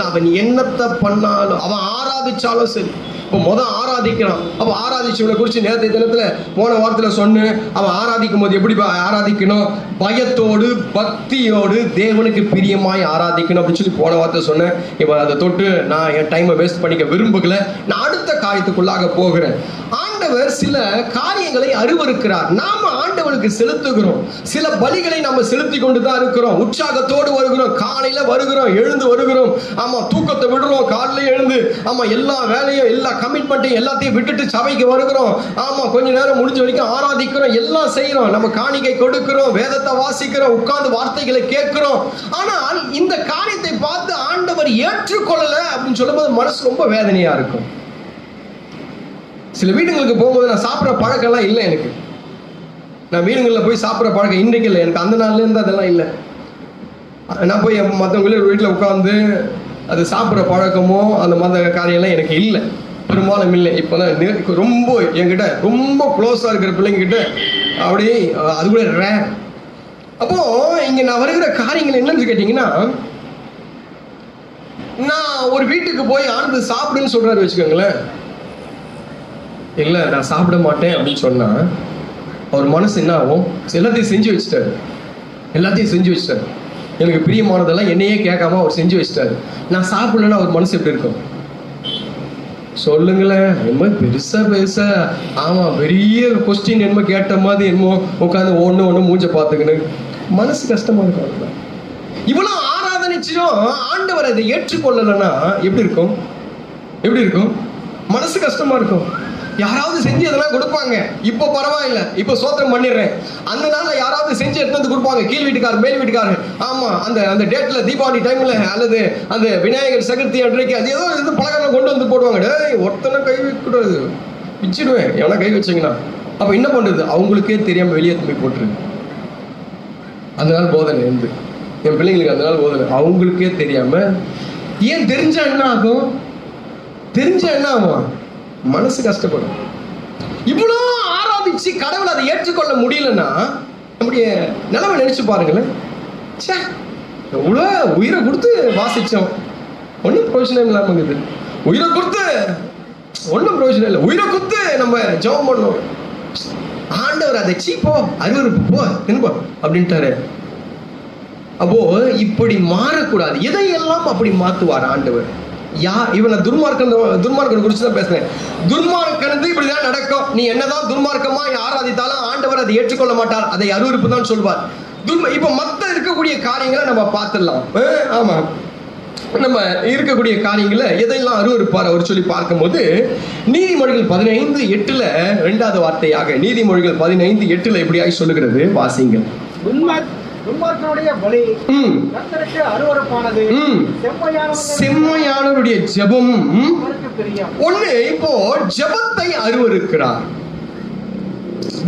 அவன் என்னத்தை பண்ணாலும், அவன் ஆராதிச்சாலும் சரி. இப்போ ஆராதிக்கிறான். அப்ப ஆராதிச்சவனை குறிச்சு நேற்றைய தினத்துல போன வாரத்துல சொன்னேன். அவன் ஆராதிக்கும் போது எப்படி ஆராதிக்கணும்? பயத்தோடு பக்தியோடு தேவனுக்கு பிரியமாய் ஆராதிக்கணும் அப்படின்னு சொல்லி போன வாரத்தை சொன்னேன். இப்ப அதை தொட்டு நான் என் டைமை வேஸ்ட் பண்ணிக்க விரும்புகல. நான் அடுத்த காரியத்துக்குள்ளாக போகிறேன். ஆண்டவர் சில காரியங்களை அருவருக்கிறார். நாம ஆண்டவருக்கு செலுத்துகிறோம். சில பலிகளை நாம செலுத்தி கொண்டுதான் இருக்கிறோம். உற்சாகத்தோடு வருகிறோம், காலையில வருகிறோம், எழுந்து வருகிறோம். ஆமா, தூக்கத்தை விடுறோம், காலையில எழுந்து. ஆமா, எல்லா வேலையும் எல்லா கமிட்மெண்ட்டையும் எல்லாத்தையும் விட்டுட்டு சபைக்கு வருகிறோம். ஆமா, கொஞ்ச நேரம் முடிஞ்ச வரைக்கும் ஆராதிக்கிறோம், எல்லாம் செய்யறோம். நம்ம காணிக்கை கொடுக்கிறோம், வேதத்தை வாசிக்கிறோம், உட்கார்ந்து வார்த்தைகளை கேட்கிறோம். ஆனால் இந்த காரியத்தை பார்த்து ஆண்டவர் ஏற்றுக்கொள்ளல அப்படின்னு சொல்லும்போது மனசு ரொம்ப வேதனையா இருக்கும். சில வீடுங்களுக்கு போகும்போது நான் சாப்பிட்ற பழக்கம்லாம் இல்லை எனக்கு. நான் வீடுகளில் போய் சாப்பிட்ற பழக்கம் இன்றைக்கு இல்லை எனக்கு. அந்த நாள்ல இருந்து அதெல்லாம் இல்லை. நான் போய் மற்றவங்கள வீட்டில் உட்காந்து அது சாப்பிட்ற பழக்கமோ அந்த மாதிரி காரியம்லாம் எனக்கு இல்லை, பெரும்பாலும் இல்லை. இப்போதான் ரொம்ப என்கிட்ட ரொம்ப க்ளோஸாக இருக்கிற பிள்ளைங்கிட்ட அப்படியே அது கூட ரேர். அப்போ இங்க நான் வருகிற காரியங்கள் என்னன்னு கேட்டீங்கன்னா, நான் ஒரு வீட்டுக்கு போய் ஆனது சாப்பிடுன்னு சொல்றாரு வச்சுக்கோங்களேன். இல்லை நான் சாப்பிட மாட்டேன் அப்படின்னு சொன்னா அவர் மனசு என்ன ஆகும்? எல்லாத்தையும் செஞ்சு வச்சுட்டாரு. எனக்கு பிரியமானதெல்லாம் என்னையே கேட்காம அவர் செஞ்சு வச்சுட்டாரு. நான் சாப்பிடலன்னா அவர் மனசு எப்படி இருக்கும் சொல்லுங்களேன்? என்னமோ பெருசா ஆமா பெரிய கொஸ்டின் என்னமோ கேட்ட மாதிரி என்னமோ உட்காந்து ஒண்ணு மூஞ்ச பார்த்துக்கணும், மனசு கஷ்டமா இருக்கும். இவ்வளவு ஆராதனைச்சிடும் ஆண்டவர் அதை ஏற்றுக்கொள்ளலைன்னா எப்படி இருக்கும்? மனசு கஷ்டமா இருக்கும். யாராவது செஞ்சு அதெல்லாம் கொடுப்பாங்க. இப்போ பரவாயில்ல, இப்போ சோத்திரம் பண்ணிடுறேன். அந்த நாள்ல யாராவது செஞ்சு எடுத்து வந்து கொடுப்பாங்க. கீழ் வீட்டுக்காரர், மேல் வீட்டுக்காரர். ஆமா, அந்த டேட்ல தீபாவளி டைம்ல அல்லது அந்த விநாயகர் சதுர்த்தி அன்றைக்கு அது ஏதோ இது பலகாரம் கொண்டு வந்து போடுவாங்க. டேய், ஒருத்தனை கை வைக்கூடாது, பிச்சிடுவேன் எவனா கை வச்சிங்கன்னா. அப்ப என்ன பண்றது? அவங்களுக்கே தெரியாம வெளியே போய் போட்டுருக்கு. அந்த நாள் போதனை இருந்து என் பிள்ளைங்களுக்கு அந்த நாள் போதனை அவங்களுக்கே தெரியாம. ஏன் தெரிஞ்சா என்ன ஆகும்? மனசு கஷ்டப்படும். இவ்வளோ ஆராதிச்சு கடவுள் அதை ஏற்றுக்கொள்ள முடியலன்னா நம்முடைய நிலைமை நினைச்சு பாருங்களேன். எவ்வளோ உயிரை கொடுத்து வாசிச்சோம், ஒன்றும் பிரயோஜனம் இல்லாம இருக்குது. உயிரை கொடுத்து ஒன்றும் பிரயோஜனம் இல்லை. உயிரை கொடுத்து நம்ம ஜெபம் பண்ணோம். ஆண்டவர் அதை சீப்போ அருவருப்பு போ திரும்ப அப்படின்ட்டாரு. அப்போ இப்படி மாறக்கூடாது. எதையெல்லாம் அப்படி மாத்துவார் ஆண்டவர்? இவனை துன்மார்க்கன் குறிச்சு தான் பேசுறேன். துன்மார்க்கன் இப்படிதான் நடக்கும். நீ என்னதான் துன்மார்க்கமா ஆராதித்தாலும் ஆண்டவர் அதை ஏற்றுக்கொள்ள மாட்டார். அதை அருவருப்பு தான் சொல்வார். இப்ப மத்த இருக்கக்கூடிய காரியங்களை நம்ம பார்த்துடலாம். ஆமா, நம்ம இருக்கக்கூடிய காரியங்களை எதையெல்லாம் அருவருப்பார் அவர் சொல்லி பார்க்கும்போது, நீதிமொழிகள் 15:8 2வது வார்த்தையாக நீதிமொழிகள் 15:8 எப்படியாய் சொல்லுகிறது, வாசிங்கள். துன்மார்க்கனுடைய பலி கர்த்தருக்கு அருவருப்பானது, செம்மையானவருடைய ஜெபம் ஒண்ணு. இப்போ ஜெபத்தை அருவருக்கிறார்.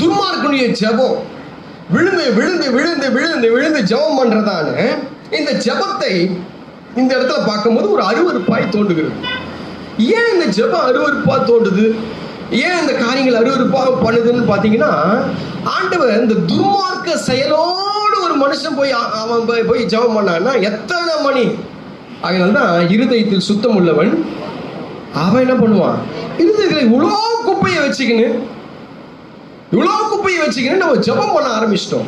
துன்மார்க்கனுடைய ஜெபம் விழுந்து விழுந்து விழுந்து விழுந்து விழுந்து ஜெபம் பண்றதான இந்த ஜெபத்தை இந்த இடத்துல பார்க்கும்போது ஒரு அருவருப்பாய் தோன்றுகிறது. ஏன் இந்த ஜெபம் அருவருப்பா தோன்றுது, ஏன் இந்த காரியங்கள் அருவருப்பாக பண்ணுதுன்னு பாத்தீங்கன்னா, ஆண்டவர் இந்த துன்மார்க்க செயலோடு ஒரு மனுஷன் போய் ஜெபம் பண்ணான்னா எத்தனை மணி. அதனால்தான் இருதயத்தில் சுத்தம் உள்ளவன் அவன் என்ன பண்ணுவான், இருதயத்துல இவ்வளோ குப்பையை வச்சுக்கின்னு நம்ம ஜெபம் பண்ண ஆரம்பிச்சிட்டோம்.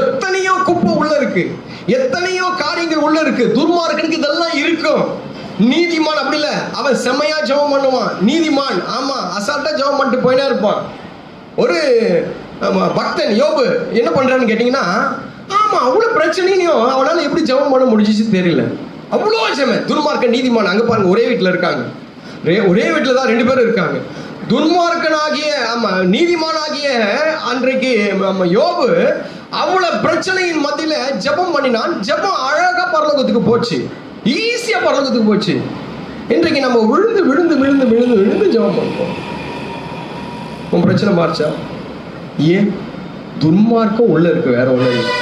எத்தனையோ குப்பை உள்ள இருக்கு, எத்தனையோ காரியங்கள் உள்ள இருக்கு. துன்மார்க்கனுக்கு இதெல்லாம் இருக்கும். நீதிமான் அப்படி இல்ல, அவன் செம்மையா ஜெபம் பண்ணுவான். நீதிமான் ஆமா அசால்ட்டா ஜெபம் பண்ணிட்டு போயினே இருப்பான். ஒரு பக்தன் யோபு என்ன பண்றான்னு கேட்டீங்கன்னா, ஆமா அவ்வளவு பிரச்சனையும் அவனால எப்படி ஜெபம் பண்ண முடிஞ்சிச்சு தெரியல. அவ்வளோ ஜெபம். துன்மார்க்கன் நீதிமான் அங்க பாருங்க, ஒரே வீட்டுல இருக்காங்க. ஒரே வீட்டுல தான் 2 பேரும் இருக்காங்க. துன்மார்க்கனாகிய நீதிமானாகிய அன்றைக்கு யோபு அவ்வளவு பிரச்சனையின் மத்தியில ஜெபம் பண்ணினான். ஜெபம் அழகா பரலோகத்துக்கு போச்சு, ஈஸியா பரலோகத்துக்கு போச்சு. இன்றைக்கு நம்ம விழுந்து விழுந்து விழுந்து விழுந்து விழுந்து ஜெபம் பண்ணுவோம். உன் பிரச்சனை மாறிச்சா? ஏன்? துன்மார்க்கம் உள்ள இருக்கு, வேற ஒண்ணு இல்லை.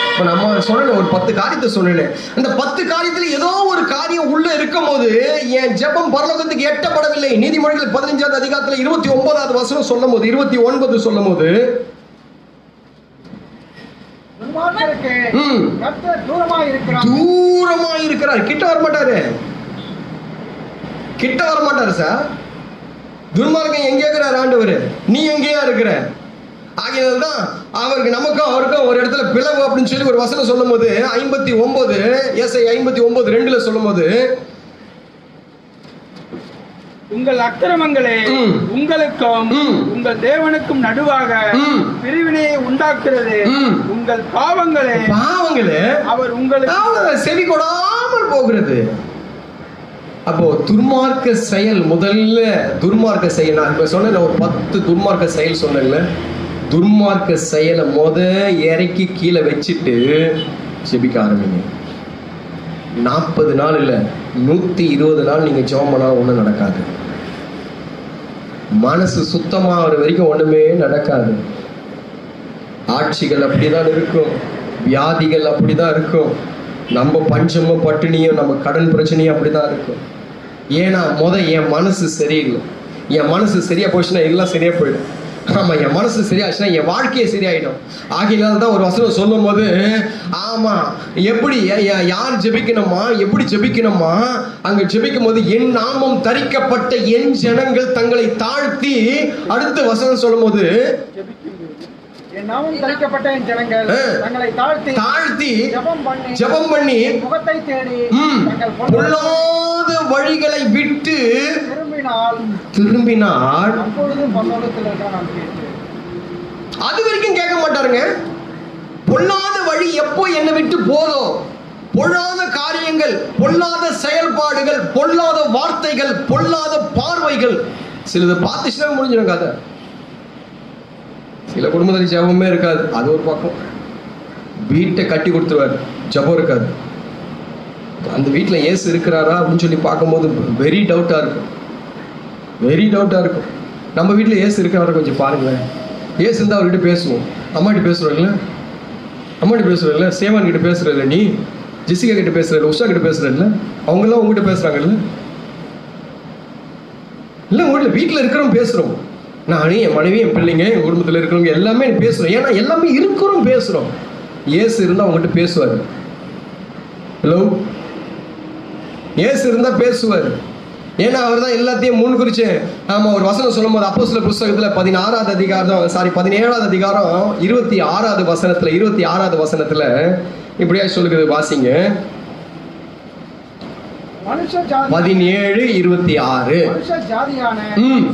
இப்ப நம்ம சொன்ன ஒரு 10 காரியத்தை சொன்னேன். அந்த 10 காரியத்துல ஏதோ ஒரு காரியம் உள்ள இருக்கும் போது என் ஜெபம் பரலோகத்துக்கு எட்டப்படவில்லை. நீதிமொழிகள் 15வது அதிகாரத்துல 29வது வசனம் சொல்லும் போது, 29 சொல்லும் போது, தூரமா இருக்கிறார், கிட்ட வர மாட்டாரு சார். துன்மார்க்கன் எங்கே இருக்கிறார் ஆண்டவர், நீ எங்கேயா இருக்கிற? ஆகியதான் அவருக்கு நமக்கும் அவருக்கும் ஒரு இடத்துல பிளவு அப்படின்னு சொல்லி ஒரு வசனம் சொல்லும் போது 59 59:2 சொல்லும் போது, உங்கள் அக்கிரமங்களே உங்களுக்கும் உங்கள் தேவனுக்கும் நடுவாக பிரிவினையை உண்டாக்குறது, உங்கள் பாவங்களே அவர் உங்களுக்கு செவி கொடாமல் போகிறது. அப்போ துன்மார்க்க செயல், முதல்ல துன்மார்க்க செயல், நான் இப்ப சொன்ன ஒரு 10 துன்மார்க்க செயல் சொன்னேன்ல, துன்மார்க்க செயலை இறக்கி கீழே வச்சுட்டு ஜெபிக்க ஆரம்பிங்க. 40 நாள் இல்ல 120 நாள் நீங்க ஜெபம் பண்ணாலும் ஒண்ணும் நடக்காது. மனசு சுத்தமாகிற வரைக்கும் ஒண்ணுமே நடக்காது. ஆட்சிகள் அப்படிதான் இருக்கும், வியாதிகள் அப்படிதான் இருக்கும், நம்ம பஞ்சமும் பட்டினியும் நம்ம கடன் பிரச்சனையும் அப்படிதான் இருக்கும். ஏன்னா என் மனசு சரியில்லை. என் மனசு சரியா போச்சுன்னா எல்லாம் சரியா போயிடும். ஆமா, என் மனசு சரியாச்சுன்னா என் வாழ்க்கையே சரியாயிடும். ஆகினால தான் ஒரு வசனம் சொல்லும் போது, ஆமா எப்படி யார் ஜெபிக்கணுமா, எப்படி ஜெபிக்கணுமா, அங்க ஜெபிக்கும் போது என் நாமம் தரிக்கப்பட்ட என் ஜனங்கள் தங்களை தாழ்த்தி, அடுத்த வசனம் சொல்லும் போது என் நாமம் தரிக்கப்பட்ட என் ஜனங்கள் தங்களை தாழ்த்தி ஜெபம் பண்ணி முகத்தை தேடி பொல்லாத வழிகளை விட்டு திரும்பினால் அது வரைக்கும் கேட்க மாட்டாருங்க. பொல்லாத வழி எப்போ என்னை விட்டு போதும், பொல்லாத காரியங்கள், பொல்லாத செயல்பாடுகள், பொல்லாத வார்த்தைகள், பொல்லாத பார்வைகள், சிலது பார்த்துச்சுன்னா முடிஞ்சிடும் கதை. சில குடும்பத்தில் ஜபமே இருக்காது, அது ஒரு பக்கம். வீட்டை கட்டி கொடுத்துருவாரு, ஜபம் இருக்காது. அந்த வீட்டில் இயேசு இருக்கிறாரா அப்படின்னு சொல்லி பார்க்கும்போது வெரி டவுட்டாக இருக்கும், வெரி டவுட்டாக இருக்கும். நம்ம வீட்டில் இயேசு இருக்கிறாரா கொஞ்சம் பாருங்களேன். இயேசு இருந்தால் அவர்கிட்ட பேசுவோம். அம்மாகிட்ட பேசுகிறோம்ல, அம்மாகிட்ட பேசுகிறோம்ல, சேவான் கிட்ட பேசுகிறல்ல, நீ ஜெசிகா கிட்ட பேசுகிறல்ல, உஷா கிட்ட பேசுகிறல்ல, அவங்கெல்லாம் உங்ககிட்ட பேசுகிறாங்கல்ல. இல்லை உங்கள்கிட்ட வீட்டில் இருக்கிறவங்க பேசுகிறோம். நானே, என் மனைவி, என் பிள்ளைங்க, என் குடும்பத்தில் இருக்கிறவங்க எல்லாமே பேசுகிறோம். ஏன்னா எல்லாமே இருக்கிறோம், பேசுகிறோம். இயேசு இருந்தால் அவங்ககிட்ட பேசுவார். ஹலோ, இயேசு இருந்தால் பேசுவார். ஏன்னா அவர் தான் எல்லாத்தையும் முன் குறிச்சு. ஆமாம், ஒரு வசனம் சொல்லும் போது அப்போஸ்தலர் புஸ்தகத்தில் 17வது அதிகாரம் 26வது வசனத்தில் இப்படியா சொல்லுகிறது, வாசிங்க. மனுஷ ஜாதி 17:26. மனுஷ ஜாதியான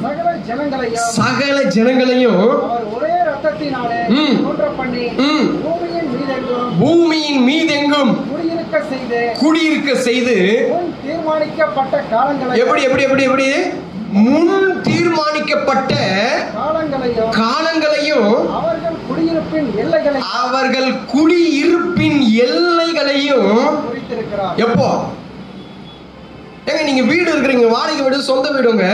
சகல ஜனங்களையும் சகல ஜனங்களையும் அவர் ஒரே ரத்தத்தினாலே தோன்ற பண்ணி பூமியின் மீதெங்கும் குடியிருக்க செய்து தீர்மானிக்கப்பட்ட காலங்களை எப்படி எப்படி எப்படி எப்படி முன் தீர்மானிக்கப்பட்ட காலங்களையும் அவர்கள் குடியிருப்பின் எல்லைகளையும் எப்போ ஏங்க நீங்க வீடு இருக்கிறீங்க, வாடகை வீடு சொந்த வீடுங்க,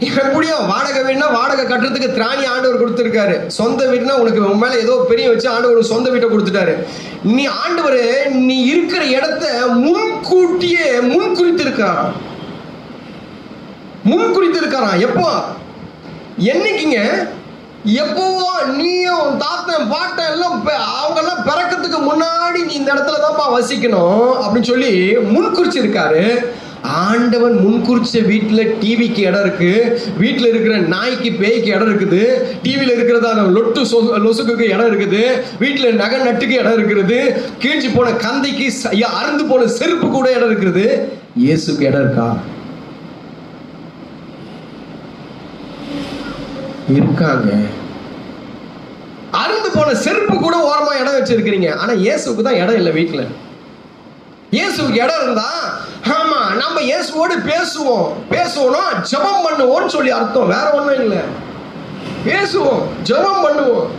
எப்படியோ வாடகை வீடுனா வாடகை கட்டுறதுக்கு திராணி ஆண்டவர் கொடுத்துருக்காரு. சொந்த வீடுனா உனக்கு உன் மேல ஏதோ பெரிய வச்சு ஆண்டவர் சொந்த வீட்டை கொடுத்துட்டாரு. நீ ஆண்டவர் நீ இருக்கிற இடத்த முன்கூட்டியே முன்குறித்திருக்காராம். எப்போ என்னைக்குங்க? எப்பவோ நீயும் தாத்தன் பாட்டன் எல்லாம் அவங்க எல்லாம் பிறக்கிறதுக்கு முன்னாடி நீ இந்த இடத்துல தான்ப்பா வசிக்கணும் அப்படின்னு சொல்லி முன்குறிச்சிருக்காரு. ஆண்டவன் முன்குறிச்ச வீட்டுல டிவிக்கு இடம் இருக்கு, வீட்டுல இருக்கிற நாய்க்கு பேய்க்கு இடம் இருக்குது, டிவில இருக்கிறதா லொட்டு லொசுக்கு இடம் இருக்குது, வீட்டுல நகை நட்டுக்கு இடம் இருக்குது, கீழ்ச்சி போன கந்தைக்கு அறுந்து போன செருப்பு கூட இடம் இருக்குது. இயேசுக்கு இடம் இருக்கா? இருக்காங்க. அறுந்து போன செருப்பு கூட ஓரமா இடம் வச்சிருக்கிறீங்க. ஆனா இயேசுக்கு தான் இடம் இல்லை வீட்டுல. இயேசுக்கு இடம் இருந்தா ஆமா நம்ம இயேசுவோடு பேசுவோம்னா ஜெபம் பண்ணுவோம்னு சொல்லி அர்த்தம், வேற ஒண்ணும் இல்லை. பேசுவோம், ஜெபம் பண்ணுவோம்.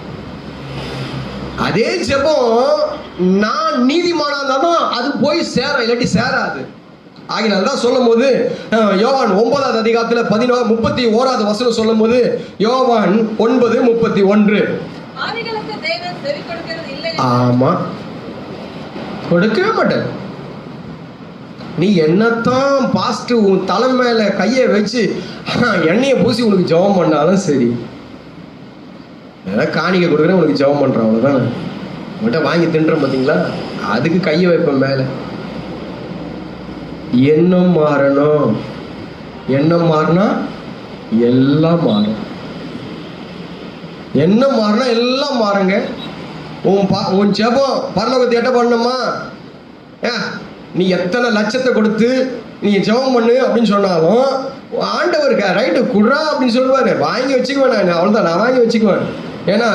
அதே ஜெபம் நான் நீதிமானா இருந்தாதான் அது போய் சேரும், இல்லாட்டி சேராது. ஆகினால்தான் சொல்லும் போது யோவான் 9வது அதிகாரத்துல 31வது வசனம் சொல்லும் போது யோவான் 9:31 ஆமா கொடுக்கவே மாட்டேன். நீ என்னத்தான் பாஸ்டர் உன் தலை மேல கையை வச்சு எண்ணெயை பூசி உனக்கு ஜெபம் பண்ணாலும் சரி, காணிக்க கொடுக்குறேன் உனக்கு ஜெபம் பண்றேன், அவ்வளவுதான். உங்கள்கிட்ட வாங்கி தின்றேன் பாத்தீங்களா, அதுக்கு கையை வைப்பேன் மேல. எண்ணம் மாறணும். எண்ணம் மாறினா எல்லாம் மாறும். எண்ணம் மாறினா எல்லாம் மாறுங்க. உன் ஜெபம் பரலோகத்தை எட்ட பண்ணணுமா? நீ எத்தனை லட்சத்தை கொடுத்து நீ ஜெபம் பண்ணு அப்படின்னு சொன்னாலும் ஆண்டவருக்கு ரைட்டு குடுறா அப்படின்னு சொல்லுவாரு. வாங்கி வச்சுக்குவேன் நான், அவ்வளோதான், நான் வாங்கி வச்சுக்குவேன். ஏன்னா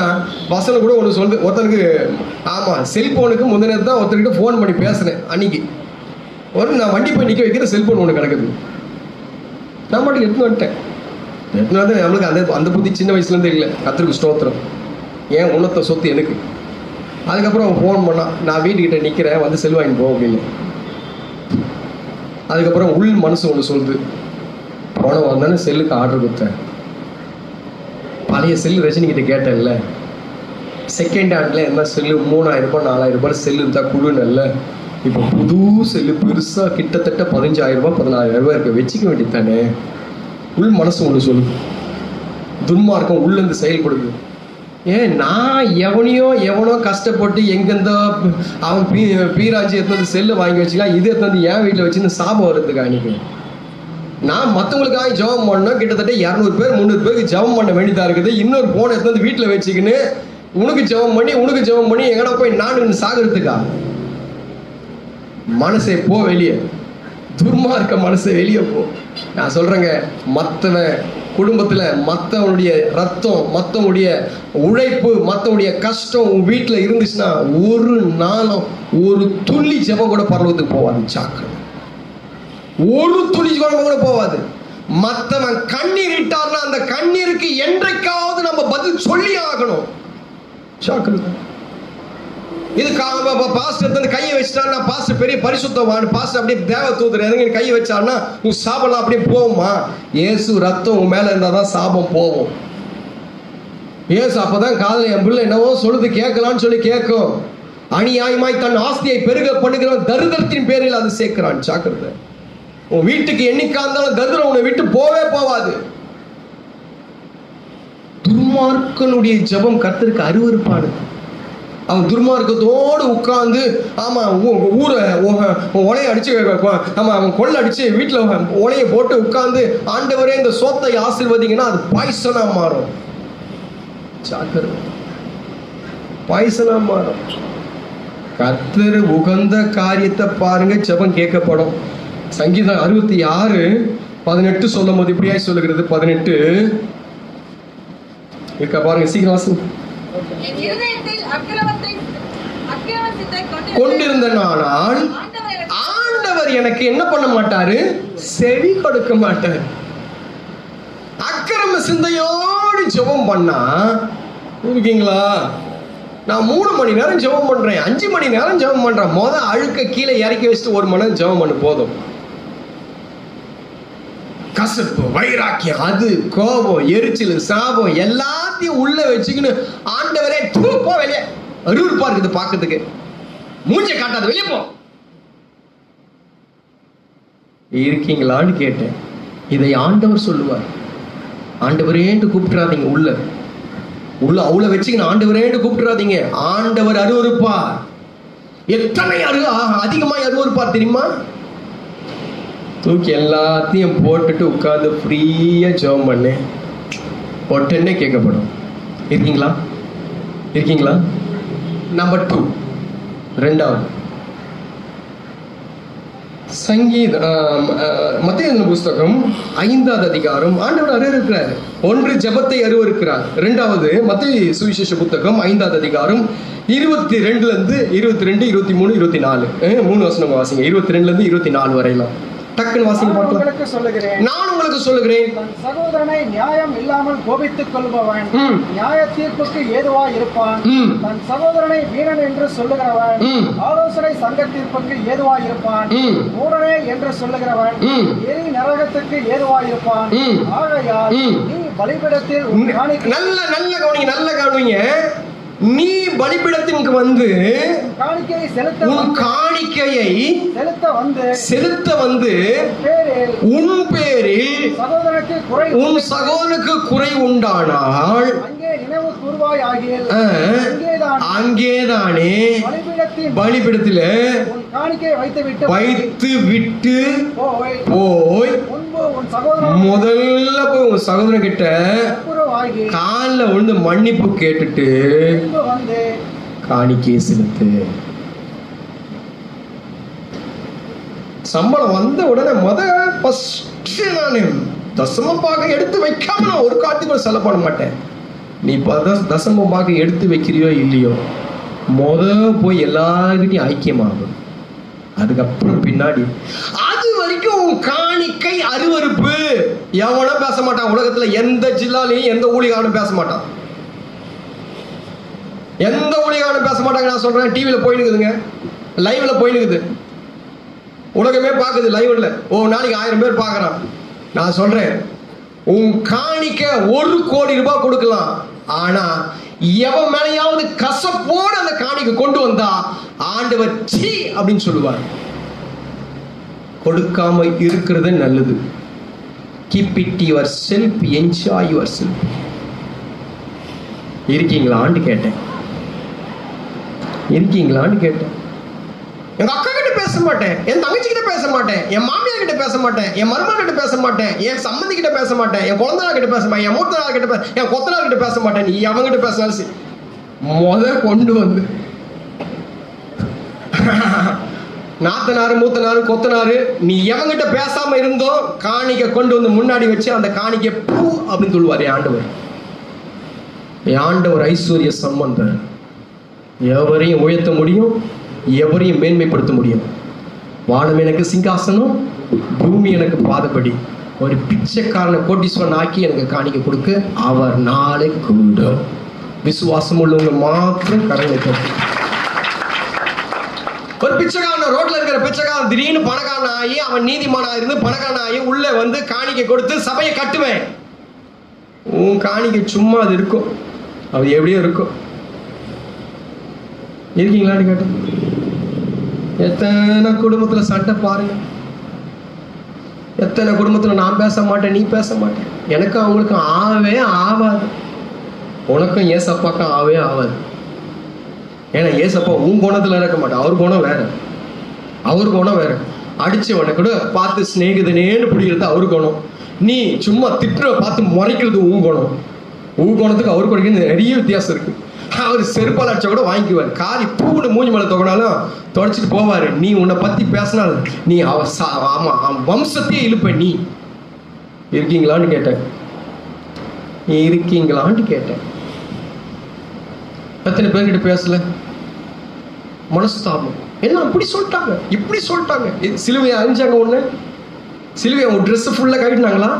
வசனம் கூட ஒன்று சொல்லுது. ஒருத்தனுக்கு ஆமா செல்போனுக்கு முந்தினது தான் ஒருத்தர்கிட்ட ஃபோன் பண்ணி பேசுனேன் அன்னைக்கு. நான் வண்டி போய் நிற்க வைக்கிற செல்போன் ஒன்று கிடக்குது. நான் மட்டும் எடுத்துன்னு வந்துட்டேன். எடுத்துன்னு வந்து நம்மளுக்கு அந்த புத்தி சின்ன வயசுலேருந்தே இல்லை. கர்த்தருக்கு ஸ்தோத்திரம். ஏன் உன்னத்த சொத்து எனக்கு. அதுக்கப்புறம் அவன் ஃபோன் பண்ணான், நான் வீட்டுக்கிட்ட நிற்கிறேன், வந்து செல் வாங்கி போ அப்படின்னு. அதுக்கப்புறம் உள் மனசு ஒன்று சொல்லுது, போன வந்தானே செல்லுக்கு ஆர்டர் கொடுத்தேன், பழைய செல்லு ரஜினிகிட்ட கேட்டேன்ல, செகண்ட் ஹேண்டில் என்ன செல்லு 3000 ரூபாய் 4000 ரூபாய் செல்லு இருந்தால் குழுன்னு. இப்போ புது செல்லு பெருசாக கிட்டத்தட்ட 15000 ரூபாய் 14000 ரூபாய் இருக்க, வச்சுக்க வேண்டியதானே. உள் மனசு ஒன்று சொல்லுது, துன்மார்க்கம் உள்ளேருந்து செயல்படுது. நான் எவனோ கஷ்டப்பட்டு எங்கேருந்தோ அவன் பீராஜி எடுத்து செல்லு வாங்கி வச்சுக்கலாம், இது எடுத்து என் வீட்டில் வச்சுன்னு சாபம் வருதுக்கா. அன்னைக்கு நான் மற்றவங்களுக்காக ஜெபம் பண்ணோம், கிட்டத்தட்ட 200 பேர் 300 பேருக்கு ஜெபம் பண்ண வேண்டியதாக இருக்குது. இன்னொரு போனை எடுத்து வீட்டில் வச்சுக்கின்னு உனக்கு ஜெபம் பண்ணி எங்கடா போய் நான் சாகிறதுக்கா? மனசே போ வெளியே, துர்மார்க்க மனசை வெளியே போ. நான் சொல்றேங்க, மற்றவன் குடும்பத்துல மற்றவனுடைய ரத்தம், மற்றவனுடைய உழைப்பு, மற்றவனுடைய கஷ்டம் உன் வீட்டில் இருந்துச்சுன்னா ஒரு நாளும் ஒரு துள்ளி ஜெபம் கூட பரலோகத்துக்கு போவாது. சாக்கு ஒரு துளி ஜெபம் கூட போவாது. மற்றவன் கண்ணீர் இட்டார்னா அந்த கண்ணீருக்கு என்றைக்காவது நம்ம பதில் சொல்லி ஆகணும். சாக்கு இது பாஸ்டர் கையை வச்சுட்டான்னா பாஸ்டர் பெரிய பரிசுத்தவான், பாஸ்டர் அப்படியே தேவ தூதர் எதுங்க கையை வச்சான்னா உன் சாபம்லாம் அப்படியே போகுமா? இயேசு ரத்தம் உன் மேல இருந்தாதான் சாபம் போகும். இயேசு அப்பதான் காதல் என் பிள்ளை என்னவோ சொல்லுது கேட்கலான்னு சொல்லி கேட்கும். அநியாயமாய் தன் ஆஸ்தியை பெருக பண்ணுகிறவன் தரித்திரத்தின் பேரில் அது சேர்க்கிறான். சாக்கிரதை. உன் வீட்டுக்கு என்னைக்கா இருந்தாலும் தரித்திரம் உன்னை விட்டு போவே போவாது. துர்மார்க்கனுடைய ஜெபம் கர்த்தருக்கு அருவருப்பானது. அவன் துர்மார்க்கத்தோடு உட்கார்ந்து ஆமா ஊரை ஒலையை அடிச்சு ஆமா அவன் கொள்ளை அடிச்சு வீட்டில் ஒலையை போட்டு உட்கார்ந்து ஆண்டவரே இந்த சோத்தை ஆசீர்வதிங்கன்னா அது பாய்சனா மாறும். பாய்சனா மாறும். கர்த்தர் உகந்த காரியத்தை பாருங்க, ஜெபம் கேட்கப்படும். சங்கீதம் 66:18 சொல்லும் போது இப்படியாய் சொல்லுகிறது. 18 இருக்கா பாருங்க, சீக்கிரம் வாசிங்க. என் இருதயத்தில் அக்கிரமத்தை கொண்டிருந்தனால் ஆண்டவர் எனக்கு என்ன பண்ண மாட்டாரு? செவி கொடுக்க மாட்டார். அக்கிரம சிந்தையோடு ஜெபம் பண்ணா இருக்கீங்களா? நான் 3 மணி நேரம் ஜெபம் பண்றேன், 5 மணி நேரம் ஜெபம் பண்றேன். அழுக்க கீழே இறக்கி வச்சுட்டு 1 மணி நேரம் ஜெபம் பண்ணு போதும். கசப்பு, வைராக்கியம், அது கோபம், எரிச்சல், சாபம் எல்லாத்தையும் உள்ள வச்சுக்கின்னு ஆண்டவரே போ வெளியே, அருவருப்பா இருக்குது பாக்கிறதுக்கு, மூஞ்சை காட்டாது, வெளியே போ. இருக்கீங்களான்னு கேட்டேன். இதை ஆண்டவர் சொல்லுவார். ஆண்டவரேன்னு கூப்பிட்டுறாதீங்க, உள்ள அவ்வளவு வச்சுக்கணும். ஆண்டவரேன்னு கூப்பிட்டுறாதீங்க. ஆண்டவர் அருவருப்பார். எத்தனை அதிகமாய் அருவருப்பார் தெரியுமா? தூக்கி எல்லாத்தையும் போட்டுட்டு உட்கார்ந்து ஃப்ரீயா ஜெபம் பண்ணு, உடனே கேட்கப்படும். இருக்கீங்களா? நம்பர் 2, 2வது மத்தேயு புஸ்தகம் 5வது அதிகாரம். ஆண்டவர் அருவருக்கிறார். 1 ஜெபத்தை அருவருக்கிறார். 2வது மத்தேயு சுவிசேஷ புத்தகம் 5வது அதிகாரம் 22 22 23 24 3 வசனம் வாசிங்க. 22 24 வரையிலும் டக்குன்னு வாசிங்க பார்க்கலாம். நான் உங்களுக்கு சொல்லுகிறேன், தன் சகோதரனை நியாயம் இல்லாமல் கோபித்துக் கொள்பவன் நியாய தீர்ப்புக்கு ஏதுவாய் இருப்பான். தன் சகோதரனை வீணன் என்று சொல்லுகிறவன் ஆலோசனை சங்க தீர்ப்புக்கு ஏதுவாய் இருப்பான். மூடனே என்று சொல்லுகிறவன் எரி நரகத்துக்கு ஏதுவாய் இருப்பான். ஆகையால் நீ பலிபீடத்தில் நல்ல கவனிங்க. நீ பலிபீடத்திற்கு வந்து உன் காணிக்கையை செலுத்த வந்து உன் பேரில் உன் சகோதரனுக்கு குறை உண்டானால் அங்கேதானே பலிபீடத்தில் வைத்து விட்டு போய் முதல்ல போய் உன் சகோதரன் கிட்ட காலில் விழுந்து மன்னிப்பு கேட்டுட்டு காணிக்கையை செலுத்து. சம்பளம் வந்த உடனே நான் தசம பாக எடுத்து வைக்காம நான் ஒரு காலத்துக்கு செலவு பண்ண மாட்டேன். நீ தசம பாக எடுத்து வைக்கிறியோ இல்லையோ, போய் எல்லார்கிட்டையும் ஐக்கியமாகும். அதுக்கப்புறம் பின்னாடி அது வரைக்கும் உன் காணிக்கை அருவருப்பு. எவனும் பேச மாட்டான். உலகத்துல எந்த ஜில்லாலையும் எந்த ஊழியக்காரனும் பேச மாட்டான். எந்த ஊழியக்காரனும் பேச மாட்டாங்க. நான் சொல்றேன், டிவியில போயினுக்குதுங்க, லைவ்ல போயினுக்குது, உலகமே பாக்குது லைவ்ல. நாளைக்கு 1000 பேர் பாக்குறான். நான் சொல்றேன், உன் காணிக்க 1 கோடி ரூபாய் கொடுக்கலாம். ஆனா எவன் மேலையாவது கசப்போடு அந்த காணிக்க கொண்டு வந்தா ஆண்டவர் சீ அப்படின்னு சொல்லுவார். கொடுக்காம இருக்கிறது நல்லது. Keep it yourself, enjoy yourself. இருக்கீங்களான்னு கேட்டேன். எங்க அக்கா கிட்ட பேச மாட்டேன், என் தங்கச்சி கிட்ட பேச மாட்டேன், என் மாமியார் கிட்ட பேச மாட்டேன், என் மருமகன் கிட்ட பேச மாட்டேன், என் சம்பந்தி கிட்ட பேச மாட்டேன், என் குழந்தைனார் கிட்ட பேச மாட்டேன், என் மூத்தனார் கிட்ட என் கொத்தனார் கிட்ட பேச மாட்டேன். நீ அவங்கிட்ட பேசினாலும் கொண்டு வந்து நாத்தனாரு, மூத்தனாரு, கொத்தனாரு, நீ எவங்கிட்ட பேசாம இருந்தோ காணிக்க கொண்டு வந்து முன்னாடி வச்சு அந்த காணிக்க பூ அப்படின்னு சொல்லுவார் ஆண்டவர். ஆண்டவர் ஐஸ்வர்ய சம்பந்தர். எவரையும் உயர்த்த முடியும், எவரையும் மேன்மைப்படுத்த முடியும். வானம் எனக்கு சிங்காசனம், பூமி எனக்கு பாதப்படி. ஒரு பிச்சைக்காரனை கோட்டீஸ்வரன் ஆக்கி எனக்கு காணிக்க கொடுக்க அவர் நாளை கூட. விசுவாசம் உள்ளவங்க மாத்திரம் கரங்களை தட்டி. ஒரு பிச்சைக்காரன், ரோட்ல இருக்கிற பிச்சைக்காரன் திடீர்னு பணக்காரன் ஆகி அவன் நீதிமானா இருந்து பணக்காரன் ஆகி உள்ள வந்து காணிக்கை கொடுத்து சபையை கட்டுவேன். உன் காணிக்கை சும்மா அது இருக்கும், அது எப்படியோ இருக்கும். இருக்கீங்களான்னு கேட்டேன். எத்தனை குடும்பத்துல சண்டை பாருங்க. எத்தனை குடும்பத்துல நான் பேச மாட்டேன், நீ பேச மாட்டேன். எனக்கும் அவங்களுக்கும் ஆவே ஆவாது. உனக்கும் ஏசப்பாக்கும் ஆவே ஆவாது. ஏன்னா ஏசப்பா உன் குணத்துல இருக்க மாட்டான். அவர் குணம் வேற, அவர் குணம் வேற. அடிச்சவனை கூட பார்த்து சிநேகிதனேன்னு பிடிக்கிறது அவர் குணம். நீ சும்மா திட்டுற பார்த்து முறைக்கிறது உன் குணம். உன் குணத்துக்கு அவர் குணத்துக்கு நிறைய வித்தியாசம் இருக்கு. அவர் செருப்பால் அடிச்சா கூட வாங்கிக்குவார். காரி பூன்னு மூஞ்சி மேலே தொகனாலும் தொடச்சிட்டு போவார். நீ உன்னை பற்றி பேசினால் நீ வம்சத்தையே இழுப்ப. நீ இருக்கீங்களான்னு கேட்டேன். நீ இருக்கீங்களான்னு கேட்டேன். எத்தனை பேர்கிட்ட பேசல? மனஸ்தாபம். எல்லாம் அப்படி சொல்லிட்டாங்க, இப்படி சொல்லிட்டாங்க. சிலுவையை அழிஞ்சாங்க. ஒன்று சிலுவையை அவங்க ட்ரெஸ் ஃபுல்லாக கட்டினாங்களா?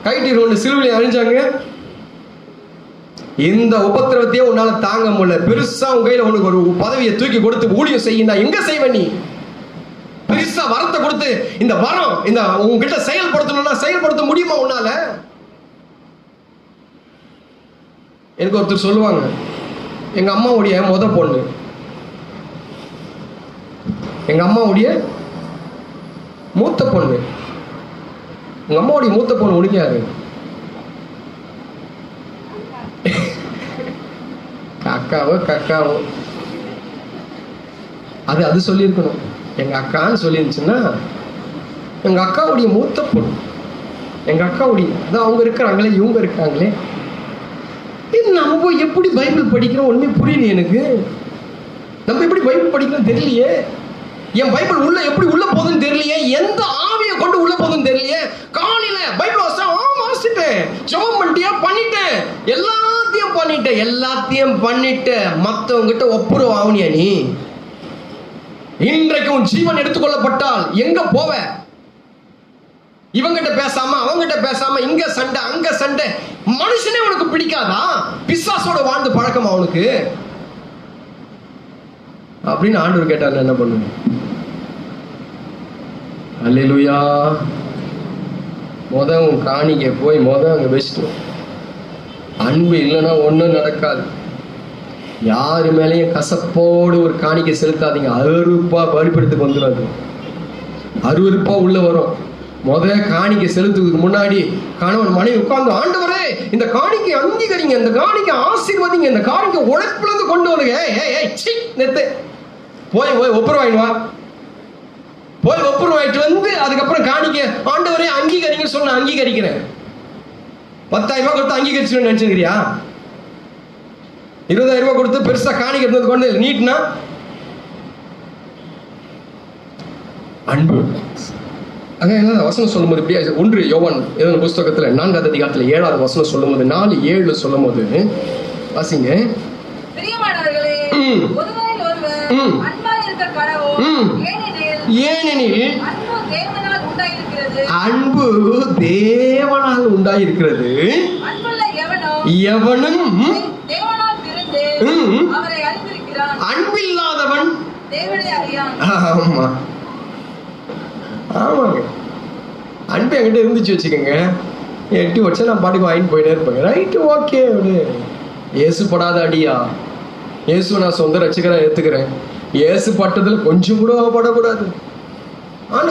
கட்டிட்டு ஒன்று சிலுவையை அழிஞ்சாங்க. இந்த உபத்திரவத்தையே உன்னால தாங்க முடியல. பெருசா உங்க கையில உனக்கு ஒரு பதவியை தூக்கி கொடுத்து ஊழியம் செய்யினா எங்க செய்வ? நீ பெருசா வரத்தை கொடுத்து இந்த வரம் இந்த உங்ககிட்ட செயல்படுத்தணும்னா செயல்படுத்த முடியுமா உன்னால? எனக்கு ஒருத்தர் சொல்லுவாங்க, எங்க அம்மாவுடைய முத பொண்ணு, எங்க அம்மாவுடைய மூத்த பொண்ணு. உங்க அம்மாவுடைய மூத்த பொண்ணு உனக்காரு? அக்காவோ கக்காவோ அது சொல்லியிருக்கணும். எங்க அக்கான்னு சொல்லிருந்துச்சுன்னா எங்க அக்காவுடைய மூத்த பொண்ணு, எங்க அக்காவுடைய அதான் அவங்க இருக்கிறாங்களே, இவங்க இருக்காங்களே. இது நம்ம எப்படி பைபிள் படிக்கிறோம் ஒண்ணுமே புரியல எனக்கு. நம்ம எப்படி பைபிள் படிக்கிறோம் தெரியலையே. என் பைபிள் உள்ள எப்படி உள்ள போகுதுன்னு தெரியலையே. எந்த ஆவியை கொண்டு உள்ள போகுதுன்னு தெரியலையே. காலையில பைபிள் வாசிட்டேன், ஜெபம் பண்ணிட்டியா? பண்ணிட்டேன். எல்லாத்தையும் பண்ணிட்டு மத்தவங்கிட்ட ஒப்புரவு ஆவணியா நீ? இன்றைக்கு உன் ஜீவன் எடுத்துக்கொள்ளப்பட்டால் எங்க போவ? இவங்கிட்ட பேசாம அவங்கிட்ட பேசாம இங்க சண்டை அங்க சண்டை. மனுஷனே உனக்கு பிடிக்காதா? பிசாசோட வாழ்ந்து பழக்கம் அவனுக்கு அப்படின்னு ஆண்டவர் கேட்டார். என்ன பண்ணுங்க? அல்லேலூயா. உன் காணிக்க போய் அங்க வச்சுட்டு. அன்பு இல்லைன்னா ஒன்றும் நடக்காது. யாரு மேலேயும் கசப்போடு ஒரு காணிக்கை செலுத்தாதீங்க. அருவருப்பா பலிபீடத்துக்கு வந்துடாது. அருவருப்பா உள்ள வரும். காணிக்கை செலுத்துறதுக்கு முன்னாடி கணவன் மனைவி உட்கார்ந்து, ஆண்டவரே இந்த காணிக்கை அங்கீகரிங்க, இந்த காணிக்கை ஆசீர்வதிங்க, இந்த காணிக்கை உழைப்புல இருந்து கொண்டு வருங்க. நிறுத்து. போய் ஒப்புரம் வாங்கிட்டு வா. போய் ஒப்புரம் வாங்கிட்டு வந்து அதுக்கப்புறம் காணிக்கை ஆண்டவரே அங்கீகரிங்க சொன்ன அங்கீகரிக்கிறேன். 10,000 ரூபாய் கொடுத்து அங்கீகரிச்சு நினைச்சுக்கிறியா? 20,000 ரூபாய் கொடுத்து பெருசா காணிக்கை இருந்தது கொண்டு நீட்னா அன்பு. வசனம் சொல்லும் போது இப்படியா? 1 யோவான் புஸ்தகத்துல 4ஆம் அதிகாரத்துல 7ஆவது வசனம் சொல்லும் போது 4:7 சொல்லும் போது வாசிங்க. ஏனெனில் அன்பு தேவனால் உண்டாயிருக்கிறது, எவனும் அன்பில்லாதவன். ஆமா ஆமாங்க. அன்பு என்கிட்ட இருந்துச்சு வச்சுக்கோங்க, 8 வருஷம் நான் பாட்டுக்கு வாங்கிட்டு போயிட்டே இருப்பேங்க. Right, okay. ஏசுப்படாத அடியா? இயேசு நான் சொந்த ரட்சகரா ஏத்துக்கிறேன். இயேசு பட்டதுல கொஞ்சம் கூட படக்கூடாது. ஆனா